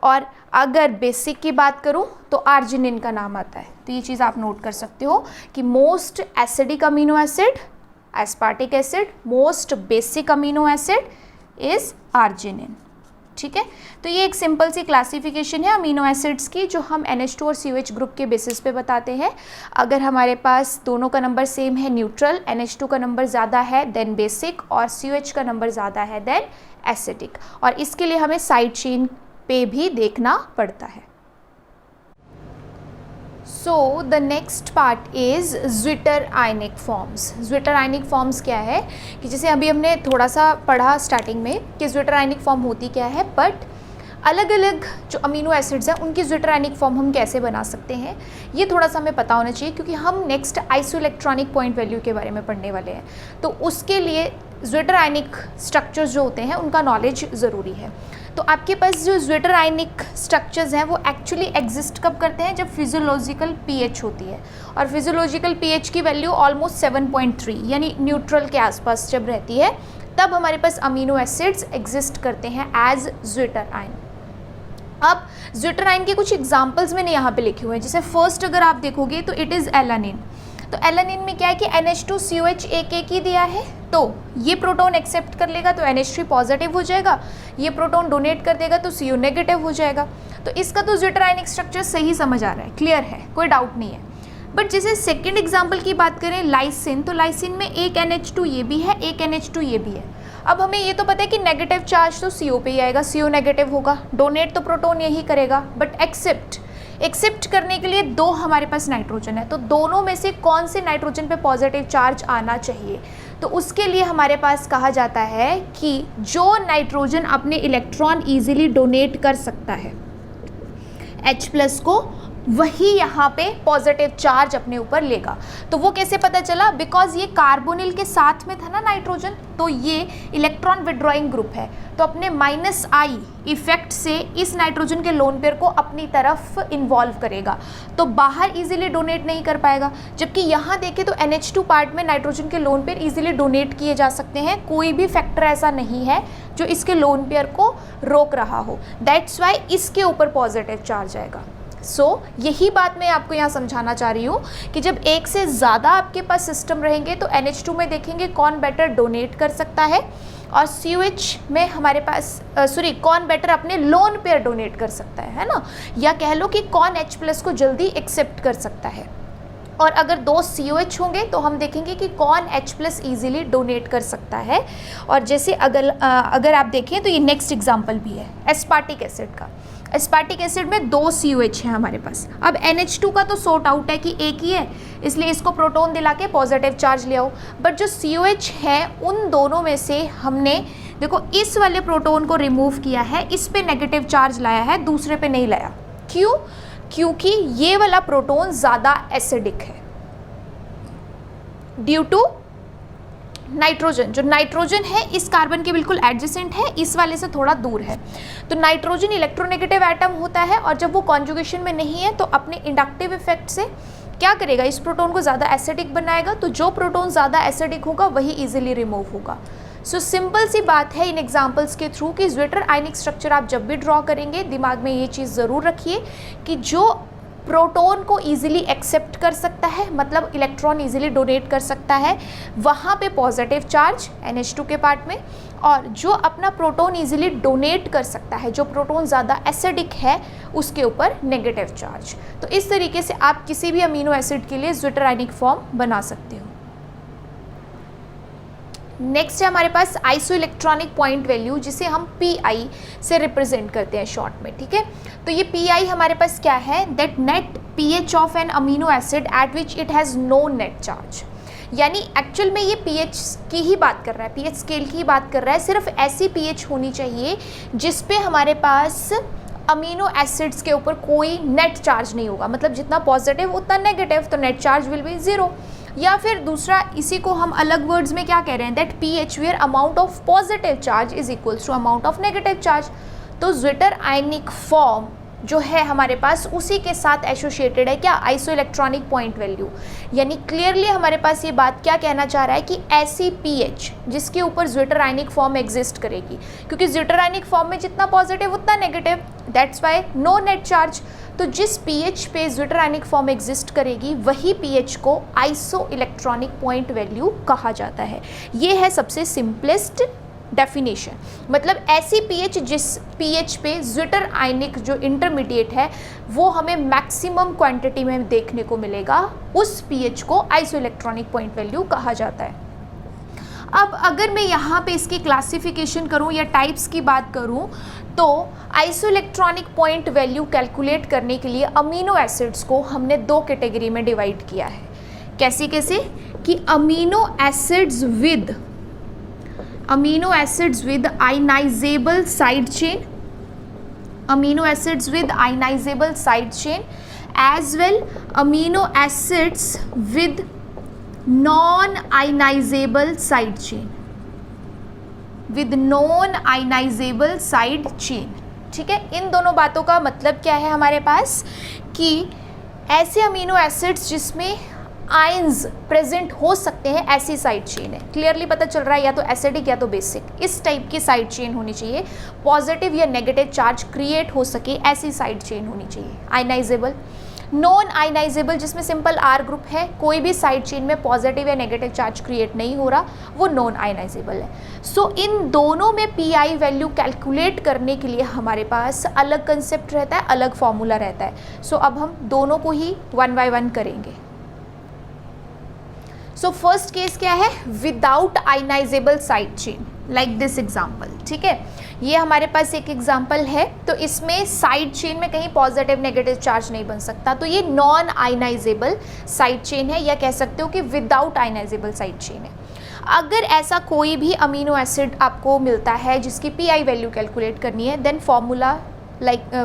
और अगर बेसिक की बात करूं तो आर्जिनिन का नाम आता है। तो ये चीज़ आप नोट कर सकते हो कि most acidic amino acid aspartic acid, most basic amino acid is arginine, ठीक है। तो ये एक सिंपल सी क्लासिफिकेशन है अमीनो एसिड्स की जो हम NH2 और COH ग्रुप के बेसिस पे बताते हैं। अगर हमारे पास दोनों का नंबर सेम है न्यूट्रल, NH2 का नंबर ज़्यादा है देन बेसिक और COH का नंबर ज़्यादा है देन एसिडिक, और इसके लिए हमें साइड चेन पे भी देखना पड़ता है। So the next part is zwitter ionic forms. Zwitter ionic forms क्या है कि जैसे अभी हमने थोड़ा सा पढ़ा स्टार्टिंग में कि ज्विटर आयनिक फॉर्म होती क्या है, बट अलग अलग जो अमीनो एसिड्स हैं उनकी ज्विटर आयनिक फॉर्म हम कैसे बना सकते हैं ये थोड़ा सा हमें पता होना चाहिए, क्योंकि हम नेक्स्ट आइसोइलेक्ट्रॉनिक पॉइंट वैल्यू के बारे में पढ़ने वाले हैं। तो उसके लिए ज्विटर आयनिक स्ट्रक्चर्स जो होते हैं उनका नॉलेज ज़रूरी है। तो आपके पास जो ज्विटर आयनिक स्ट्रक्चर्स हैं वो एक्चुअली एग्जिस्ट कब करते हैं, जब फिजियोलॉजिकल pH होती है, और फिजियोलॉजिकल pH की वैल्यू ऑलमोस्ट 7.3 यानी न्यूट्रल के आसपास जब रहती है तब हमारे पास अमीनो एसिड्स एग्जिस्ट करते हैं एज ज्विटर आयन। अब ज्विटर आयन के कुछ एग्जांपल्स मैंने यहाँ पे लिखे हुए हैं। जैसे फर्स्ट अगर आप देखोगे तो इट इज़ एलानिन। तो एलानिन में क्या है कि NH2COH एक ही दिया है, तो ये प्रोटॉन एक्सेप्ट कर लेगा तो NH3 पॉजिटिव हो जाएगा, ये प्रोटॉन डोनेट कर देगा तो CO नेगेटिव हो जाएगा। तो इसका तो ज्विटर आयनिक स्ट्रक्चर सही समझ आ रहा है, क्लियर है, कोई डाउट नहीं है। बट जैसे सेकेंड एग्जाम्पल की बात करें लाइसिन, तो लाइसिन में एक NH2 ये भी है, एक NH2 ये भी है। अब हमें ये तो पता है कि नेगेटिव चार्ज तो CO पे ही आएगा, CO नेगेटिव होगा, डोनेट तो प्रोटॉन यही करेगा, बट एक्सेप्ट करने के लिए 2 हमारे पास नाइट्रोजन है, तो दोनों में से कौन से नाइट्रोजन पे पॉजिटिव चार्ज आना चाहिए। तो उसके लिए हमारे पास कहा जाता है कि जो नाइट्रोजन अपने इलेक्ट्रॉन इजीली डोनेट कर सकता है H+ को, वही यहाँ पे पॉजिटिव चार्ज अपने ऊपर लेगा। तो वो कैसे पता चला, बिकॉज ये कार्बोनिल के साथ में था ना नाइट्रोजन, तो ये इलेक्ट्रॉन विड्रॉइंग ग्रुप है, तो अपने -I इफेक्ट से इस नाइट्रोजन के लोन पेयर को अपनी तरफ इन्वॉल्व करेगा, तो बाहर इजीली डोनेट नहीं कर पाएगा। जबकि यहाँ देखें तो NH2 पार्ट में नाइट्रोजन के लोन पेयर इजीली डोनेट किए जा सकते हैं, कोई भी फैक्टर ऐसा नहीं है जो इसके लोन पेयर को रोक रहा हो। दैट्स वाई इसके ऊपर पॉजिटिव चार्ज आएगा। यही बात मैं आपको यहाँ समझाना चाह रही हूँ कि जब एक से ज़्यादा आपके पास सिस्टम रहेंगे तो NH2 में देखेंगे कौन बेटर डोनेट कर सकता है, और COH में हमारे पास कौन बेटर अपने लोन पेयर डोनेट कर सकता है ना, या कह लो कि कौन H+ को जल्दी एक्सेप्ट कर सकता है। और अगर 2 COH होंगे तो हम देखेंगे कि कौन H+ ईजिली डोनेट कर सकता है। और जैसे अगर आप देखें तो ये नेक्स्ट एग्जांपल भी है एस्पार्टिक एसिड का। एस्पार्टिक एसिड में 2 COH हैं हमारे पास। अब NH2 का तो सॉर्ट आउट है कि एक ही है, इसलिए इसको प्रोटॉन दिला के पॉजिटिव चार्ज ले आओ। बट जो COH है उन दोनों में से हमने देखो इस वाले प्रोटॉन को रिमूव किया है, इस पे नेगेटिव चार्ज लाया है, दूसरे पे नहीं लाया। क्यों? क्योंकि ये वाला प्रोटॉन ज़्यादा एसिडिक है ड्यू टू नाइट्रोजन। जो नाइट्रोजन है इस कार्बन के बिल्कुल एडजेसेंट है, इस वाले से थोड़ा दूर है। तो नाइट्रोजन इलेक्ट्रोनेगेटिव एटम होता है और जब वो कॉन्जुगेशन में नहीं है तो अपने इंडक्टिव इफेक्ट से क्या करेगा, इस प्रोटॉन को ज़्यादा एसिडिक बनाएगा। तो जो प्रोटॉन ज़्यादा एसिडिक होगा वही इजीली रिमूव होगा। सो सिंपल सी बात है इन एग्जाम्पल्स के थ्रू कि ज्विटर आयनिक स्ट्रक्चर आप जब भी ड्रॉ करेंगे दिमाग में ये चीज़ ज़रूर रखिए कि जो प्रोटॉन को इजीली एक्सेप्ट कर सकता है, मतलब इलेक्ट्रॉन इजीली डोनेट कर सकता है, वहाँ पे पॉजिटिव चार्ज NH2 के पार्ट में, और जो अपना प्रोटॉन इजीली डोनेट कर सकता है, जो प्रोटॉन ज़्यादा एसिडिक है, उसके ऊपर नेगेटिव चार्ज। तो इस तरीके से आप किसी भी अमीनो एसिड के लिए ज्विटर आयनिक फॉर्म बना सकते हो। नेक्स्ट है हमारे पास आइसो इलेक्ट्रॉनिक पॉइंट वैल्यू, जिसे हम PI से रिप्रेजेंट करते हैं शॉर्ट में, ठीक है। तो ये PI हमारे पास क्या है, that net pH of an amino acid at which it has no net charge. यानी एक्चुअल में ये pH की ही बात कर रहा है, pH स्केल की ही बात कर रहा है। सिर्फ ऐसी pH होनी चाहिए जिस पे हमारे पास अमीनो एसिड्स के ऊपर कोई नेट चार्ज नहीं होगा, मतलब जितना पॉजिटिव उतना नेगेटिव, तो नेट चार्ज विल बी 0। या फिर दूसरा, इसी को हम अलग वर्ड्स में क्या कह रहे हैं, that pH where amount of positive charge is equals to amount of negative charge. तो ज्विटर आयनिक फॉर्म जो है हमारे पास उसी के साथ एसोसिएटेड है क्या, आइसो इलेक्ट्रॉनिक पॉइंट वैल्यू। यानी क्लियरली हमारे पास ये बात क्या कहना चाह रहा है कि ऐसी pH जिसके ऊपर ज्विटर आयनिक फॉर्म एग्जिस्ट करेगी, क्योंकि ज्विटर आयनिक फॉर्म में जितना पॉजिटिव उतना negative, that's why no net charge. तो जिस pH पे ज्विटर आयनिक फॉर्म एग्जिस्ट करेगी वही pH को आइसो इलेक्ट्रॉनिक पॉइंट वैल्यू कहा जाता है। ये है सबसे सिंपलेस्ट डेफिनेशन, मतलब ऐसी pH जिस pH पे ज्विटर आयनिक जो इंटरमीडिएट है वो हमें मैक्सिमम क्वांटिटी में देखने को मिलेगा, उस pH को आइसो इलेक्ट्रॉनिक पॉइंट वैल्यू कहा जाता है। अब अगर मैं यहाँ पे इसकी क्लासिफिकेशन करूँ या टाइप्स की बात करूँ तो iso electronic point value calculate करने के लिए अमीनो एसिड्स को हमने 2 कैटेगरी में डिवाइड किया है। कैसे कैसे कि amino acids with ionisable side chain, amino acids with ionisable side chain, as well amino acids with non ionizable side chain, with non ionizable side chain. ठीक है, इन दोनों बातों का मतलब क्या है हमारे पास कि ऐसे अमीनो एसिड्स जिसमें आयंस प्रेजेंट हो सकते हैं, ऐसी साइड चेन है। क्लियरली पता चल रहा है, या तो एसिडिक या तो बेसिक, इस टाइप की साइड चेन होनी चाहिए। पॉजिटिव या नेगेटिव चार्ज क्रिएट हो सके ऐसी साइड चेन होनी चाहिए। आयनाइजेबल, नॉन आयनाइजेबल जिसमें सिंपल R ग्रुप है, कोई भी साइड चेन में पॉजिटिव या नेगेटिव चार्ज क्रिएट नहीं हो रहा, वो नॉन आयनाइजेबल है। सो इन दोनों में PI वैल्यू कैलकुलेट करने के लिए हमारे पास अलग कंसेप्ट रहता है, अलग फॉर्मूला रहता है। सो अब हम दोनों को ही 1 बाय 1 करेंगे। सो फर्स्ट केस क्या है, without ionizable side chain, like this example. ठीक है, ये हमारे पास एक एग्जाम्पल है, तो इसमें साइड चेन में कहीं पॉजिटिव नेगेटिव चार्ज नहीं बन सकता, तो ये नॉन आयनाइजेबल साइड चेन है, या कह सकते हो कि विदाउट आयनाइजेबल साइड चेन है। अगर ऐसा कोई भी अमीनो एसिड आपको मिलता है जिसकी PI वैल्यू कैलकुलेट करनी है, then formula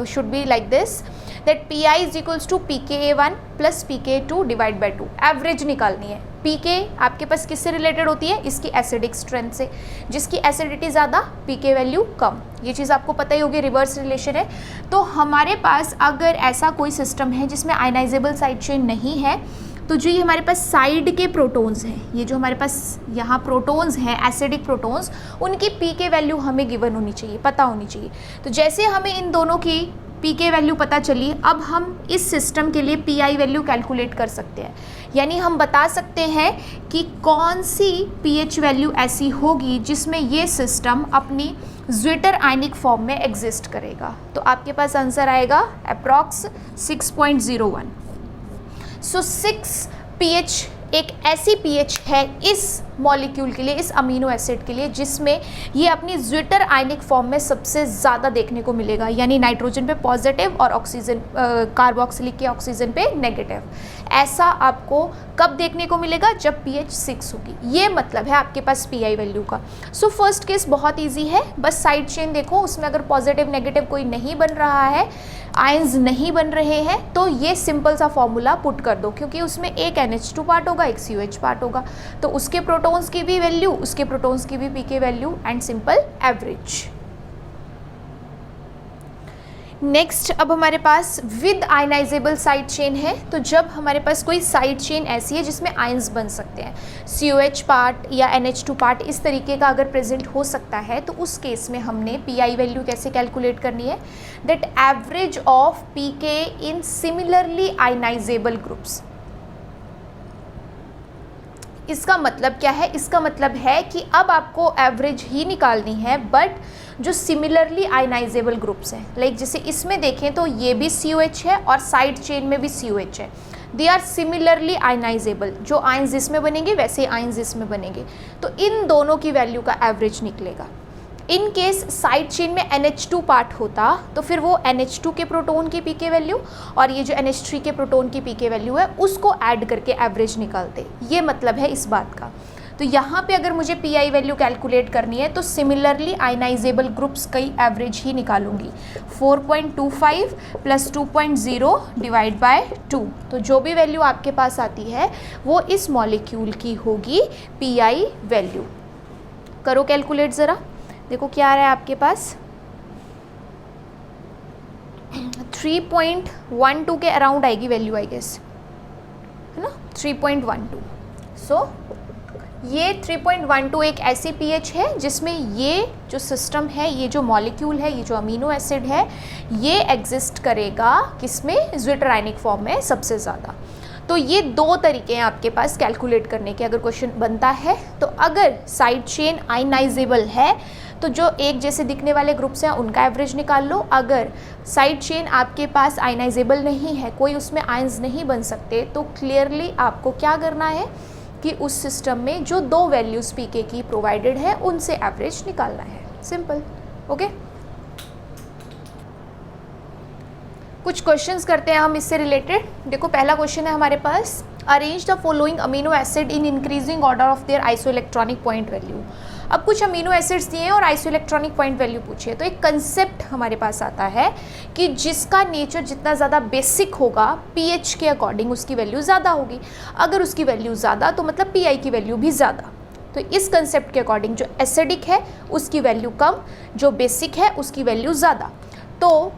should be like this, that PI is equals to pKa1 plus pKa2 divide by 2। Average निकालनी है। pK आपके पास किससे रिलेटेड होती है, इसकी एसिडिक स्ट्रेंथ से, जिसकी एसिडिटी ज़्यादा pK वैल्यू कम। ये चीज़ आपको पता ही होगी, रिवर्स रिलेशन है। तो हमारे पास अगर ऐसा कोई सिस्टम है जिसमें आयनाइजेबल साइड चेन नहीं है, तो जो ये हमारे पास साइड के प्रोटॉन्स हैं, ये जो हमारे पास यहाँ प्रोटॉन्स हैं, एसिडिक प्रोटॉन्स, उनकी PK वैल्यू हमें गिवन होनी चाहिए, पता होनी चाहिए। तो जैसे हमें इन दोनों की पीके वैल्यू पता चली, अब हम इस सिस्टम के लिए पीआई वैल्यू कैलकुलेट कर सकते हैं। यानी हम बता सकते हैं कि कौन सी पीएच वैल्यू ऐसी होगी जिसमें ये सिस्टम अपनी ज्विटर आयनिक फॉर्म में एग्जिस्ट करेगा। तो आपके पास आंसर आएगा अप्रॉक्स 6.01। सो 6 पीएच एक ऐसी पीएच है इस मॉलिक्यूल के लिए, इस अमीनो एसिड के लिए, जिसमें ये अपनी ज्विटर आयनिक फॉर्म में सबसे ज़्यादा देखने को मिलेगा। यानी नाइट्रोजन पे पॉजिटिव और ऑक्सीजन कार्बोक्सिलिक के ऑक्सीजन पे नेगेटिव। ऐसा आपको कब देखने को मिलेगा? जब पीएच 6 होगी। ये मतलब है आपके पास पीआई वैल्यू का। सो फर्स्ट केस बहुत ईजी है, बस साइड चेन देखो, उसमें अगर पॉजिटिव नेगेटिव कोई नहीं बन रहा है, आयंस नहीं बन रहे हैं, तो ये सिंपल सा फॉर्मूला पुट कर दो, क्योंकि उसमें एक NH2 पार्ट होगा, एक COH पार्ट होगा, तो उसके प्रोटॉन्स की भी वैल्यू, उसके प्रोटॉन्स की भी pK value and simple average. Next अब हमारे पास विद आयनाइजेबल साइड चेन है। तो जब हमारे पास कोई साइड चेन ऐसी है जिसमें आयंस बन सकते हैं, COH पार्ट या NH2 पार्ट इस तरीके का अगर प्रेजेंट हो सकता है, तो उस केस में हमने पीआई वैल्यू कैसे कैलकुलेट करनी है? That average of pK in similarly ionizable groups. इसका मतलब क्या है? इसका मतलब है कि अब आपको एवरेज ही निकालनी है, बट जो सिमिलरली आयनाइजेबल ग्रुप्स हैं, लाइक जैसे इसमें देखें तो ये भी COH है और साइड चेन में भी COH है, दे आर सिमिलरली आयनाइजेबल। जो आयंस इसमें बनेंगे वैसे आयंस इसमें बनेंगे, तो इन दोनों की वैल्यू का एवरेज निकलेगा। इन केस साइड चेन में NH2 पार्ट होता तो फिर वो NH2 के प्रोटॉन की पीके वैल्यू और ये जो NH3 के प्रोटॉन की पीके वैल्यू है उसको ऐड करके एवरेज निकालते। ये मतलब है इस बात का। तो यहाँ पे अगर मुझे पीआई वैल्यू कैलकुलेट करनी है तो सिमिलरली आयनाइजेबल ग्रुप्स की एवरेज ही निकालूंगी। 4.25 + 2.0 डिवाइड बाय 2, तो जो भी वैल्यू आपके पास आती है वो इस मॉलिक्यूल की होगी पीआई वैल्यू। करो कैलकुलेट ज़रा, देखो क्या आ रहा है आपके पास। 3.12 के अराउंड आएगी वैल्यू, आई गेस, है ना, 3.12। सो ये 3.12 एक ऐसी पीएच है जिसमें ये जो सिस्टम है, ये जो मॉलिक्यूल है, ये जो अमीनो एसिड है, ये एग्जिस्ट करेगा किसमें? ज्विटर आयनिक फॉर्म में सबसे ज़्यादा। तो ये दो तरीके हैं आपके पास कैलकुलेट करने के अगर क्वेश्चन बनता है तो। अगर साइड चेन आयनाइजेबल है तो जो एक जैसे दिखने वाले ग्रुप्स हैं उनका एवरेज निकाल लो। अगर साइड चेन आपके पास आयनाइजेबल नहीं है, कोई उसमें आयंस नहीं बन सकते, तो क्लियरली आपको क्या करना है कि उस सिस्टम में जो दो वैल्यूज़ पीके की प्रोवाइडेड है उनसे एवरेज निकालना है। Simple, okay. कुछ क्वेश्चंस करते हैं हम इससे रिलेटेड। देखो पहला क्वेश्चन है हमारे पास, arrange the following amino acid in increasing order of their isoelectronic point value. अब कुछ अमीनो एसिड्स दिए हैं और आइसोइलेक्ट्रॉनिक पॉइंट वैल्यू पूछिए, तो एक कंसेप्ट हमारे पास आता है कि जिसका नेचर जितना ज़्यादा बेसिक होगा पीएच के अकॉर्डिंग उसकी वैल्यू ज़्यादा होगी। अगर उसकी वैल्यू ज़्यादा तो मतलब पीआई की वैल्यू भी ज़्यादा। तो इस कंसेप्ट के अकॉर्डिंग जो एसिडिक है उसकी वैल्यू कम, जो बेसिक है उसकी वैल्यू ज़्यादा। तो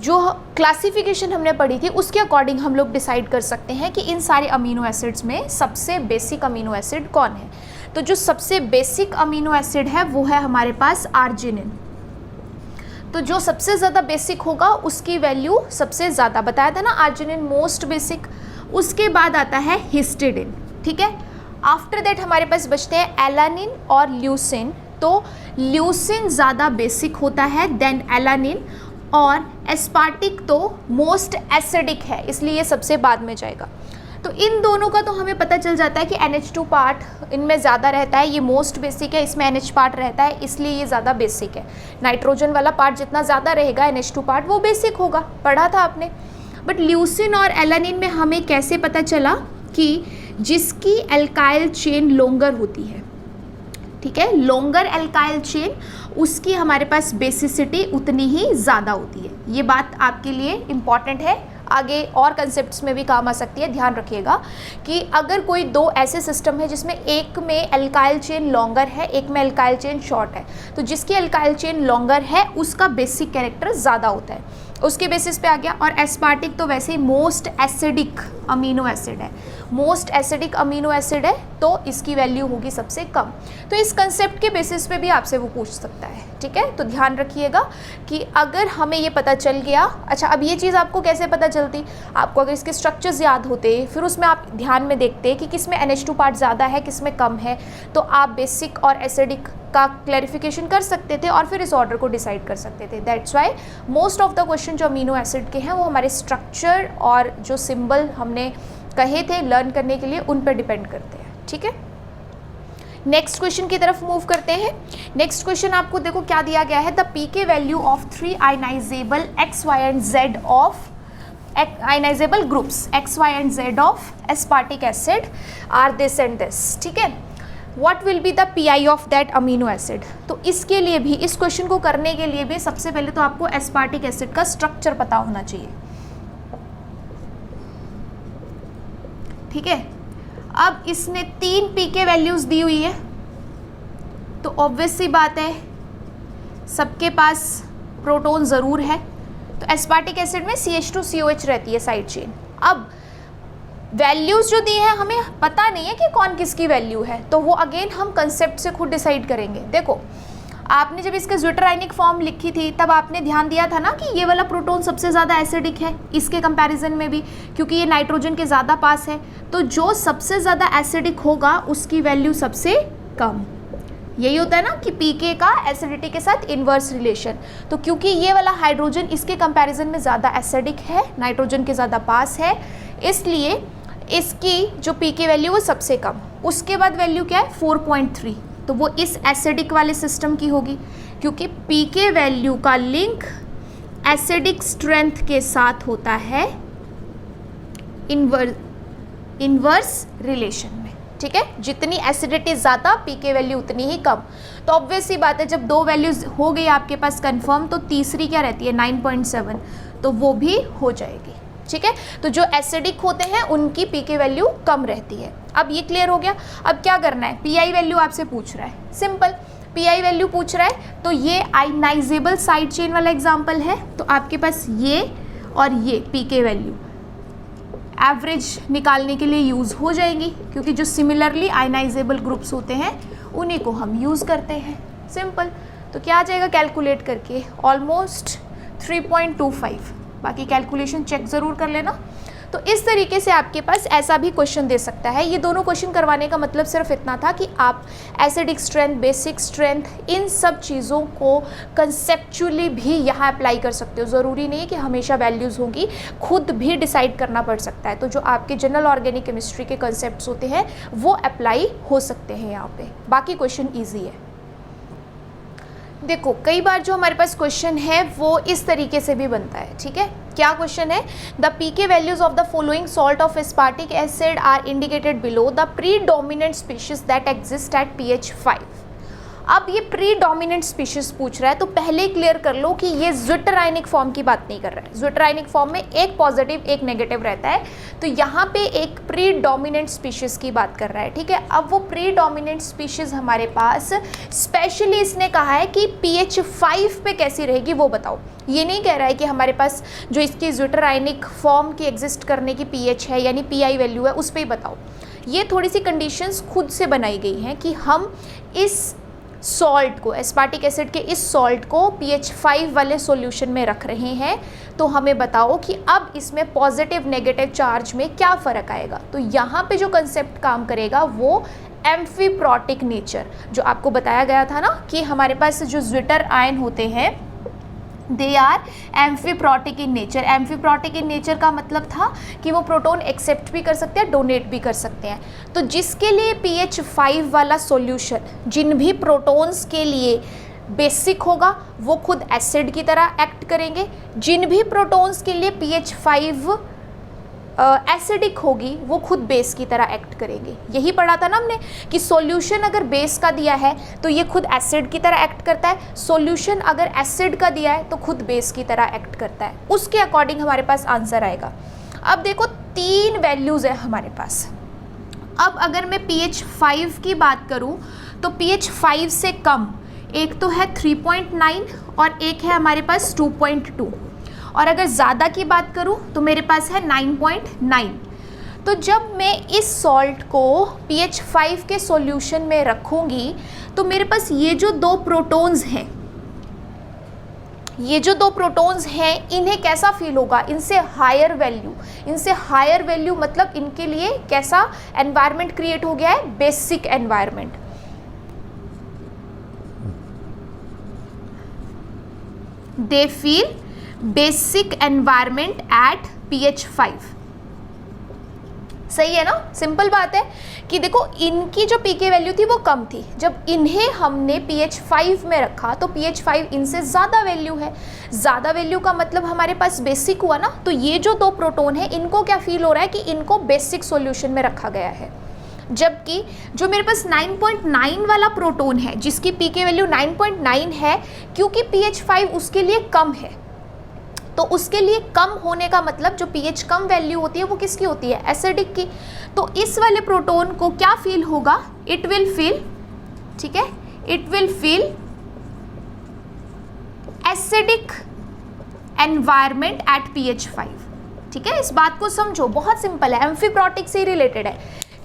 जो क्लासिफिकेशन हमने पढ़ी थी उसके अकॉर्डिंग हम लोग डिसाइड कर सकते हैं कि इन सारे अमीनो एसिड्स में सबसे बेसिक अमीनो एसिड कौन है। तो जो सबसे बेसिक अमीनो एसिड है वो है हमारे पास आर्जिनिन। तो जो सबसे ज़्यादा बेसिक होगा उसकी वैल्यू सबसे ज़्यादा, बताया था ना आर्जिनिन मोस्ट बेसिक। उसके बाद आता है हिस्टिडिन, ठीक है। आफ्टर दैट हमारे पास बचते हैं एलानिन और ल्यूसिन। तो ल्यूसिन ज़्यादा बेसिक होता है देन एलानिन, और एस्पार्टिक तो मोस्ट एसिडिक है, इसलिए ये सबसे बाद में जाएगा। तो इन दोनों का तो हमें पता चल जाता है कि NH2 पार्ट इनमें ज़्यादा रहता है, ये मोस्ट बेसिक है, इसमें NH पार्ट रहता है इसलिए ये ज़्यादा बेसिक है। नाइट्रोजन वाला पार्ट जितना ज़्यादा रहेगा NH2 पार्ट वो बेसिक होगा, पढ़ा था आपने। बट ल्यूसिन और एलानिन में हमें कैसे पता चला कि जिसकी एल्काइल चेन लॉन्गर होती है, ठीक है, लॉन्गर एल्काइल चेन, उसकी हमारे पास बेसिसिटी उतनी ही ज़्यादा होती है। ये बात आपके लिए इम्पॉर्टेंट है, आगे और कंसेप्ट्स में भी काम आ सकती है। ध्यान रखिएगा कि अगर कोई दो ऐसे सिस्टम है जिसमें एक में एल्काइल चेन लॉन्गर है, एक में एल्काइल चेन शॉर्ट है, तो जिसकी एल्काइल चेन लॉन्गर है उसका बेसिक कैरेक्टर ज़्यादा होता है, उसके बेसिस पे आ गया। और एस्पार्टिक तो वैसे ही मोस्ट एसिडिक अमीनो एसिड है, मोस्ट एसिडिक अमीनो एसिड है तो इसकी वैल्यू होगी सबसे कम। तो इस कंसेप्ट के बेसिस पे भी आपसे वो पूछ सकता है, ठीक है। तो ध्यान रखिएगा कि अगर हमें ये पता चल गया, अच्छा अब ये चीज़ आपको कैसे पता चलती, आपको अगर इसके स्ट्रक्चर्स याद होते, फिर उसमें आप ध्यान में देखते कि किस में NH2 पार्ट ज़्यादा है किस में कम है, तो आप बेसिक और एसिडिक का क्लैरिफिकेशन कर सकते थे और फिर इस ऑर्डर को डिसाइड कर सकते थे। That's why most of the question जो अमीनो एसिड के हैं वो हमारे स्ट्रक्चर और जो सिंबल हमने कहे थे लर्न करने के लिए उन पर डिपेंड करते हैं, ठीक है। नेक्स्ट क्वेश्चन की तरफ मूव करते हैं। नेक्स्ट क्वेश्चन आपको देखो क्या दिया गया है, the pK value of 3 ionizable X, Y and Z of ionizable groups X, Y and Z of aspartic acid are this and this, ठीक है। What will be the PI of that amino acid. तो इसके लिए भी, इस question को करने के लिए भी सबसे पहले तो आपको एस्पार्टिक एसिड का स्ट्रक्चर पता होना चाहिए, ठीक है। अब इसने 3 पीके वैल्यूज दी हुई है तो ऑब्वियस सी बात है सबके पास प्रोटॉन ज़रूर है, तो एस्पार्टिक एसिड में CH2COH रहती है साइड चेन। अब वैल्यूज़ जो दी है हमें पता नहीं है कि कौन किसकी वैल्यू है, तो वो अगेन हम कंसेप्ट से खुद डिसाइड करेंगे। देखो आपने जब इसका ज्विटराइनिक फॉर्म लिखी थी तब आपने ध्यान दिया था ना कि ये वाला प्रोटॉन सबसे ज़्यादा एसिडिक है इसके कंपैरिजन में भी, क्योंकि ये नाइट्रोजन के ज़्यादा पास है, तो जो सबसे ज़्यादा एसिडिक होगा उसकी वैल्यू सबसे कम। यही होता है ना कि पीके का एसिडिटी के साथ इन्वर्स रिलेशन। तो क्योंकि ये वाला हाइड्रोजन इसके कंपैरिजन में ज़्यादा एसिडिक है, नाइट्रोजन के ज़्यादा पास है, इसलिए इसकी जो पीके वैल्यू वो सबसे कम। उसके बाद वैल्यू क्या है 4.3, तो वो इस एसिडिक वाले सिस्टम की होगी, क्योंकि पीके वैल्यू का लिंक एसिडिक स्ट्रेंथ के साथ होता है इन्वर्स रिलेशन में, ठीक है। जितनी एसिडिटी ज़्यादा पीके वैल्यू उतनी ही कम। तो ऑब्वियस सी बात है जब 2 वैल्यूज़ हो गई आपके पास कंफर्म, तो तीसरी क्या रहती है 9.7, तो वो भी हो जाएगी, ठीक है। तो जो एसिडिक होते हैं उनकी पीके वैल्यू कम रहती है। अब ये क्लियर हो गया। अब क्या करना है, PI वैल्यू आपसे पूछ रहा है, सिंपल PI वैल्यू पूछ रहा है, तो ये आयनाइजेबल साइड चेन वाला एग्जांपल है, तो आपके पास ये और ये पीके वैल्यू एवरेज निकालने के लिए यूज़ हो जाएंगी, क्योंकि जो सिमिलरली आयनाइजेबल ग्रुप्स होते हैं उन्हीं को हम यूज़ करते हैं, सिंपल। तो क्या आ जाएगा कैलकुलेट करके, ऑलमोस्ट 3.25। बाकी कैलकुलेशन चेक ज़रूर कर लेना। तो इस तरीके से आपके पास ऐसा भी क्वेश्चन दे सकता है। ये दोनों क्वेश्चन करवाने का मतलब सिर्फ इतना था कि आप एसिडिक स्ट्रेंथ, बेसिक स्ट्रेंथ, इन सब चीज़ों को कंसेप्चुअली भी यहाँ अप्लाई कर सकते हो। ज़रूरी नहीं है कि हमेशा वैल्यूज़ होंगी, खुद भी डिसाइड करना पड़ सकता है। तो जो आपके जनरल ऑर्गेनिक केमिस्ट्री के कंसेप्ट होते हैं वो अप्लाई हो सकते हैं यहाँ पे। बाकी क्वेश्चन ईजी है। देखो कई बार जो हमारे पास क्वेश्चन है वो इस तरीके से भी बनता है, ठीक है। क्या क्वेश्चन है, the pK values of the following salt of aspartic acid are indicated below the predominant species that exist at pH 5। अब ये प्रीडोमिनेंट स्पीशीज पूछ रहा है, तो पहले क्लियर कर लो कि ये ज्विटराइनिक फॉर्म की बात नहीं कर रहा है। ज्विटराइनिक फॉर्म में एक पॉजिटिव एक नेगेटिव रहता है, तो यहाँ पे एक प्रीडोमिनेंट स्पीशीज की बात कर रहा है, ठीक है। अब वो प्रीडोमिनेंट स्पीशीज हमारे पास स्पेशली इसने कहा है कि pH 5 पे कैसी रहेगी वो बताओ। ये नहीं कह रहा है कि हमारे पास जो इसकी ज्विटराइनिक फॉर्म की एग्जिस्ट करने की pH है यानी PI वैल्यू है उस पर ही बताओ। ये थोड़ी सी कंडीशंस खुद से बनाई गई हैं कि हम इस सॉल्ट को, एस्पार्टिक एसिड के इस सॉल्ट को pH 5 वाले सॉल्यूशन में रख रहे हैं, तो हमें बताओ कि अब इसमें पॉजिटिव नेगेटिव चार्ज में क्या फ़र्क आएगा। तो यहाँ पे जो कंसेप्ट काम करेगा वो एम्फीप्रोटिक नेचर, जो आपको बताया गया था ना कि हमारे पास जो ज्विटर आयन होते हैं they are amphiprotic in nature. Amphiprotic in nature का मतलब था कि वो प्रोटॉन एक्सेप्ट भी कर सकते हैं, डोनेट भी कर सकते हैं। तो जिसके लिए pH 5 वाला सॉल्यूशन जिन भी प्रोटॉन्स के लिए बेसिक होगा वो खुद एसिड की तरह एक्ट करेंगे, जिन भी प्रोटॉन्स के लिए pH 5 एसिडिक होगी वो खुद बेस की तरह एक्ट करेंगे। यही पढ़ा था ना हमने कि सॉल्यूशन अगर बेस का दिया है तो ये खुद एसिड की तरह एक्ट करता है, सॉल्यूशन अगर एसिड का दिया है तो खुद बेस की तरह एक्ट करता है। उसके अकॉर्डिंग हमारे पास आंसर आएगा। अब देखो 3 वैल्यूज़ है हमारे पास। अब अगर मैं pH 5 की बात करूं तो pH 5 से कम एक तो है 3.9 और एक है हमारे पास 2.2, और अगर ज़्यादा की बात करूं तो मेरे पास है 9.9। तो जब मैं इस सॉल्ट को pH 5 के सॉल्यूशन में रखूँगी तो मेरे पास ये जो दो प्रोटॉन्स हैं, ये जो दो प्रोटॉन्स हैं, इन्हें कैसा फील होगा, इनसे हायर वैल्यू मतलब इनके लिए कैसा एनवायरनमेंट क्रिएट हो गया है, basic environment. They feel basic environment at pH 5। सही है ना, सिंपल बात है कि देखो इनकी जो पीके वैल्यू थी वो कम थी, जब इन्हें हमने pH 5 में रखा तो pH 5 इनसे ज़्यादा वैल्यू है, ज़्यादा वैल्यू का मतलब हमारे पास बेसिक हुआ ना। तो ये जो दो प्रोटॉन है इनको क्या फील हो रहा है कि इनको बेसिक सॉल्यूशन में रखा गया है, जबकि जो मेरे पास 9.9 वाला प्रोटॉन है जिसकी पीके वैल्यू 9.9 है, क्योंकि pH 5 उसके लिए कम है, तो उसके लिए कम होने का मतलब जो pH कम वैल्यू होती है वो किसकी होती है, एसिडिक की। तो इस वाले प्रोटॉन को क्या फील होगा, इट विल फील, ठीक है, it will feel acidic environment at pH 5। ठीक है, इस बात को समझो, बहुत सिंपल है, एम्फीब्रोटिक से रिलेटेड है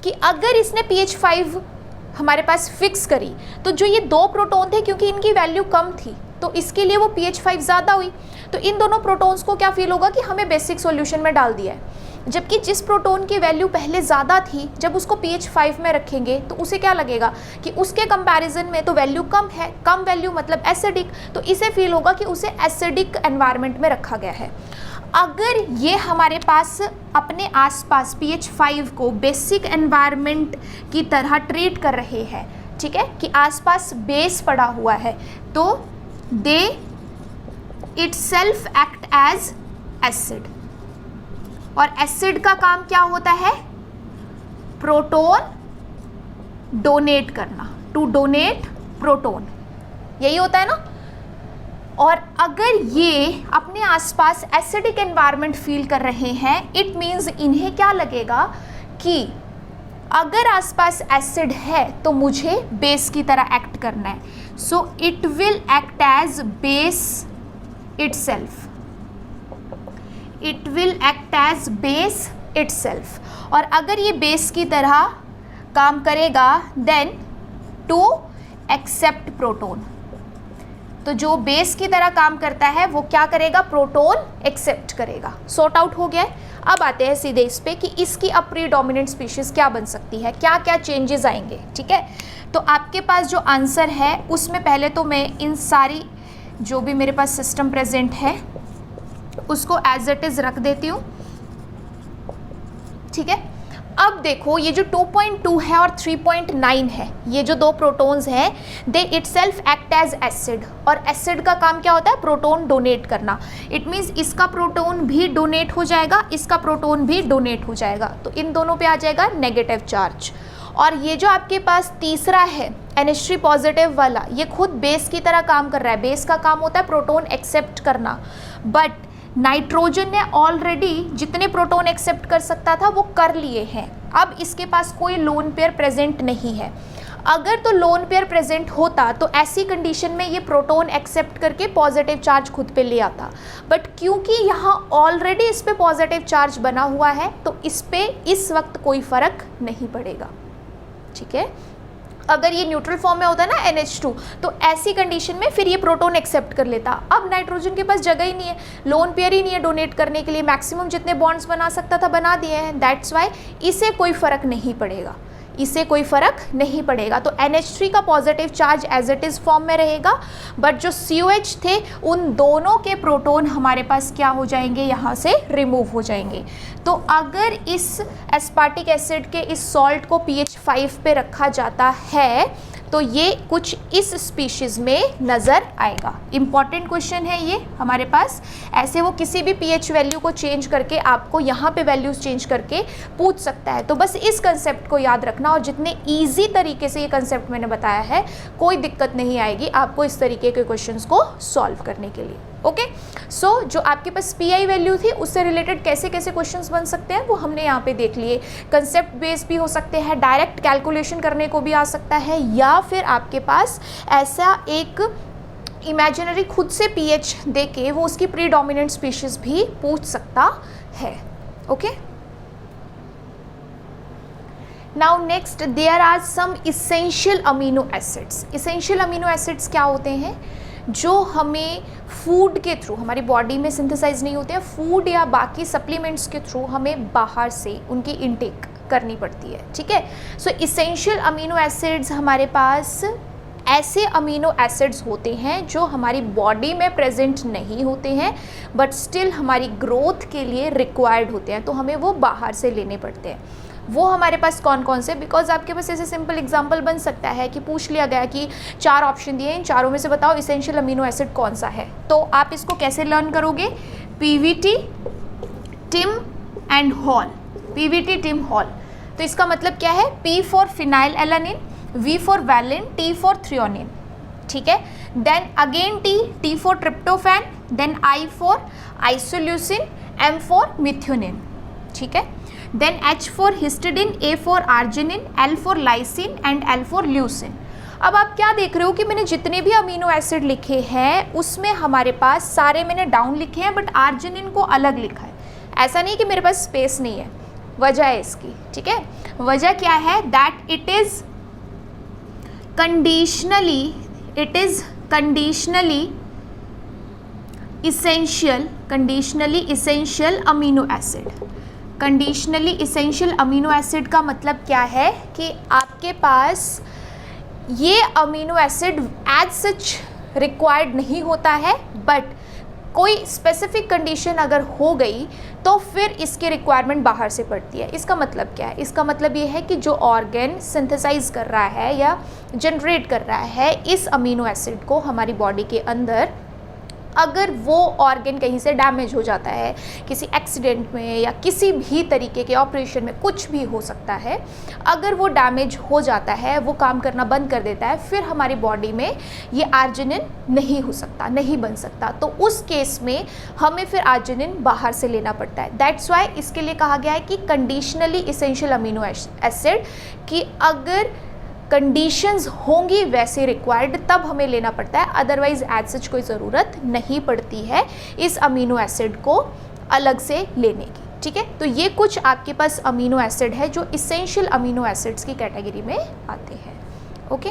कि अगर इसने pH 5 हमारे पास फिक्स करी तो जो ये दो प्रोटॉन थे क्योंकि इनकी वैल्यू कम थी तो इसके लिए वो pH 5 ज़्यादा हुई, तो इन दोनों प्रोटॉन्स को क्या फील होगा कि हमें बेसिक सॉल्यूशन में डाल दिया है। जबकि जिस प्रोटॉन की वैल्यू पहले ज़्यादा थी, जब उसको pH 5 में रखेंगे तो उसे क्या लगेगा कि उसके कंपैरिजन में तो वैल्यू कम है, कम वैल्यू मतलब एसिडिक, तो इसे फील होगा कि उसे एसिडिक एनवायरनमेंट में रखा गया है। अगर ये हमारे पास अपने आसपास pH 5 को बेसिक एनवायरनमेंट की तरह ट्रीट कर रहे हैं, ठीक है, कि आसपास बेस पड़ा हुआ है, तो दे itself act as acid। और एसिड का काम क्या होता है, प्रोटॉन डोनेट करना, टू डोनेट प्रोटॉन, यही होता है ना। और अगर ये अपने आसपास एसिडिक एनवायरनमेंट फील कर रहे हैं, इट मीन्स इन्हें क्या लगेगा कि अगर आसपास एसिड है तो मुझे बेस की तरह एक्ट करना है, so it will act as base itself, it will act as base itself। और अगर ये बेस की तरह काम करेगा देन टू एक्सेप्ट प्रोटॉन, तो जो बेस की तरह काम करता है वो क्या करेगा, प्रोटॉन एक्सेप्ट करेगा। सॉर्ट आउट हो गया। अब आते हैं सीधे इस पे कि इसकी अब प्रीडोमिनेंट स्पीशीज क्या बन सकती है, क्या क्या चेंजेस आएंगे। ठीक है, तो आपके पास जो आंसर है उसमें पहले तो मैं इन सारी जो भी मेरे पास सिस्टम प्रेजेंट है उसको एज इट इज़ रख देती हूँ। ठीक है, अब देखो ये जो 2.2 है और 3.9 है, ये जो दो प्रोटॉन्स हैं, दे इटसेल्फ एक्ट एज एसिड, और एसिड का काम क्या होता है, प्रोटॉन डोनेट करना। इट मीन्स इसका प्रोटॉन भी डोनेट हो जाएगा, इसका प्रोटॉन भी डोनेट हो जाएगा, तो इन दोनों पे आ जाएगा नेगेटिव चार्ज। और ये जो आपके पास तीसरा है NH3 पॉजिटिव वाला, ये खुद बेस की तरह काम कर रहा है। बेस का काम होता है प्रोटॉन एक्सेप्ट करना, बट नाइट्रोजन ने ऑलरेडी जितने प्रोटॉन एक्सेप्ट कर सकता था वो कर लिए हैं। अब इसके पास कोई लोन पेयर प्रेजेंट नहीं है। अगर तो लोन पेयर प्रेजेंट होता तो ऐसी कंडीशन में ये प्रोटॉन एक्सेप्ट करके पॉजिटिव चार्ज खुद पे ले आता, बट क्योंकि यहाँ ऑलरेडी इस पे पॉजिटिव चार्ज बना हुआ है तो इस पे इस वक्त कोई फ़र्क नहीं पड़ेगा। ठीक है, अगर ये न्यूट्रल फॉर्म में होता है ना NH2, तो ऐसी कंडीशन में फिर ये प्रोटॉन एक्सेप्ट कर लेता। अब नाइट्रोजन के पास जगह ही नहीं है, लोन पेयर ही नहीं है डोनेट करने के लिए, मैक्सिमम जितने बॉन्ड्स बना सकता था बना दिए हैं, दैट्स वाई इसे कोई फ़र्क नहीं पड़ेगा, इसे कोई फ़र्क नहीं पड़ेगा। तो NH3 का positive charge as it is form में रहेगा, बट जो COH थे उन दोनों के प्रोटॉन हमारे पास क्या हो जाएंगे, यहाँ से रिमूव हो जाएंगे। तो अगर इस एस्पार्टिक एसिड के इस सॉल्ट को pH 5 पे रखा जाता है तो ये कुछ इस स्पीशीज़ में नज़र आएगा। इम्पॉर्टेंट क्वेश्चन है ये हमारे पास, ऐसे वो किसी भी pH वैल्यू को चेंज करके आपको यहाँ पे वैल्यूज़ चेंज करके पूछ सकता है। तो बस इस कंसेप्ट को याद रखना, और जितने ईजी तरीके से ये कंसेप्ट मैंने बताया है कोई दिक्कत नहीं आएगी आपको इस तरीके के क्वेश्चंस को सॉल्व करने के लिए। ओके, सो जो आपके पास PI वैल्यू थी उससे रिलेटेड कैसे कैसे क्वेश्चंस बन सकते हैं वो हमने यहाँ पे देख लिए। कंसेप्ट बेस्ड भी हो सकते हैं, डायरेक्ट कैलकुलेशन करने को भी आ सकता है, या फिर आपके पास ऐसा एक इमेजिनरी खुद से pH दे के वो उसकी प्रीडोमिनेंट स्पीशीज़ भी पूछ सकता है। Okay, now next, there are some essential amino acids. Essential amino acids क्या होते हैं? जो हमें फूड के थ्रू, हमारी बॉडी में सिंथेसाइज नहीं होते हैं, फूड या बाकी सप्लीमेंट्स के थ्रू हमें बाहर से उनकी इनटेक करनी पड़ती है, ठीक है। सो इसेंशियल अमीनो एसिड्स हमारे पास ऐसे अमीनो एसिड्स होते हैं जो हमारी बॉडी में प्रेजेंट नहीं होते हैं बट स्टिल हमारी ग्रोथ के लिए रिक्वायर्ड होते हैं, तो हमें वो बाहर से लेने पड़ते हैं। वो हमारे पास कौन कौन से, बिकॉज आपके पास ऐसे सिंपल एग्जांपल बन सकता है कि पूछ लिया गया कि 4 ऑप्शन दिए, इन चारों में से बताओ इसेंशियल अमीनो एसिड कौन सा है, तो आप इसको कैसे लर्न करोगे? PVT, TIM and HALL. PVT, TIM, HALL. तो इसका मतलब क्या है? P फॉर फिनाइल एलानिन, V for valine, T for threonine, ठीक है। Then again T for tryptophan, then I for isoleucine, M for methionine, ठीक है। Then H for histidine, A for arginine, L for lysine and L for leucine. अब आप क्या देख रहे हो कि मैंने जितने भी अमीनो एसिड लिखे हैं उसमें हमारे पास सारे मैंने डाउन लिखे हैं बट आर्जिनिन को अलग लिखा है। ऐसा नहीं कि मेरे पास स्पेस नहीं है, वजह है इसकी, ठीक है। वजह क्या है? That it is conditionally essential amino acid. Conditionally essential amino acid का मतलब क्या है कि आपके पास ये amino acid as such required नहीं होता है बट कोई स्पेसिफिक कंडीशन अगर हो गई तो फिर इसकी रिक्वायरमेंट बाहर से पड़ती है। इसका मतलब क्या है? इसका मतलब ये है कि जो ऑर्गन सिंथेसाइज कर रहा है या जनरेट कर रहा है इस अमीनो एसिड को हमारी बॉडी के अंदर, अगर वो ऑर्गन कहीं से डैमेज हो जाता है, किसी एक्सीडेंट में या किसी भी तरीके के ऑपरेशन में, कुछ भी हो सकता है, अगर वो डैमेज हो जाता है, वो काम करना बंद कर देता है, फिर हमारी बॉडी में ये आर्जिनिन नहीं हो सकता, नहीं बन सकता। तो उस केस में हमें फिर आर्जिनिन बाहर से लेना पड़ता है। दैट्स वाई इसके लिए कहा गया है कि कंडीशनली इसेंशियल अमीनो एसिड, कि अगर कंडीशंस होंगी वैसे रिक्वायर्ड तब हमें लेना पड़ता है, अदरवाइज एज सच कोई ज़रूरत नहीं पड़ती है इस अमीनो एसिड को अलग से लेने की, ठीक है। तो ये कुछ आपके पास अमीनो एसिड है जो इसेंशियल अमीनो एसिड्स की कैटेगरी में आते हैं, ओके।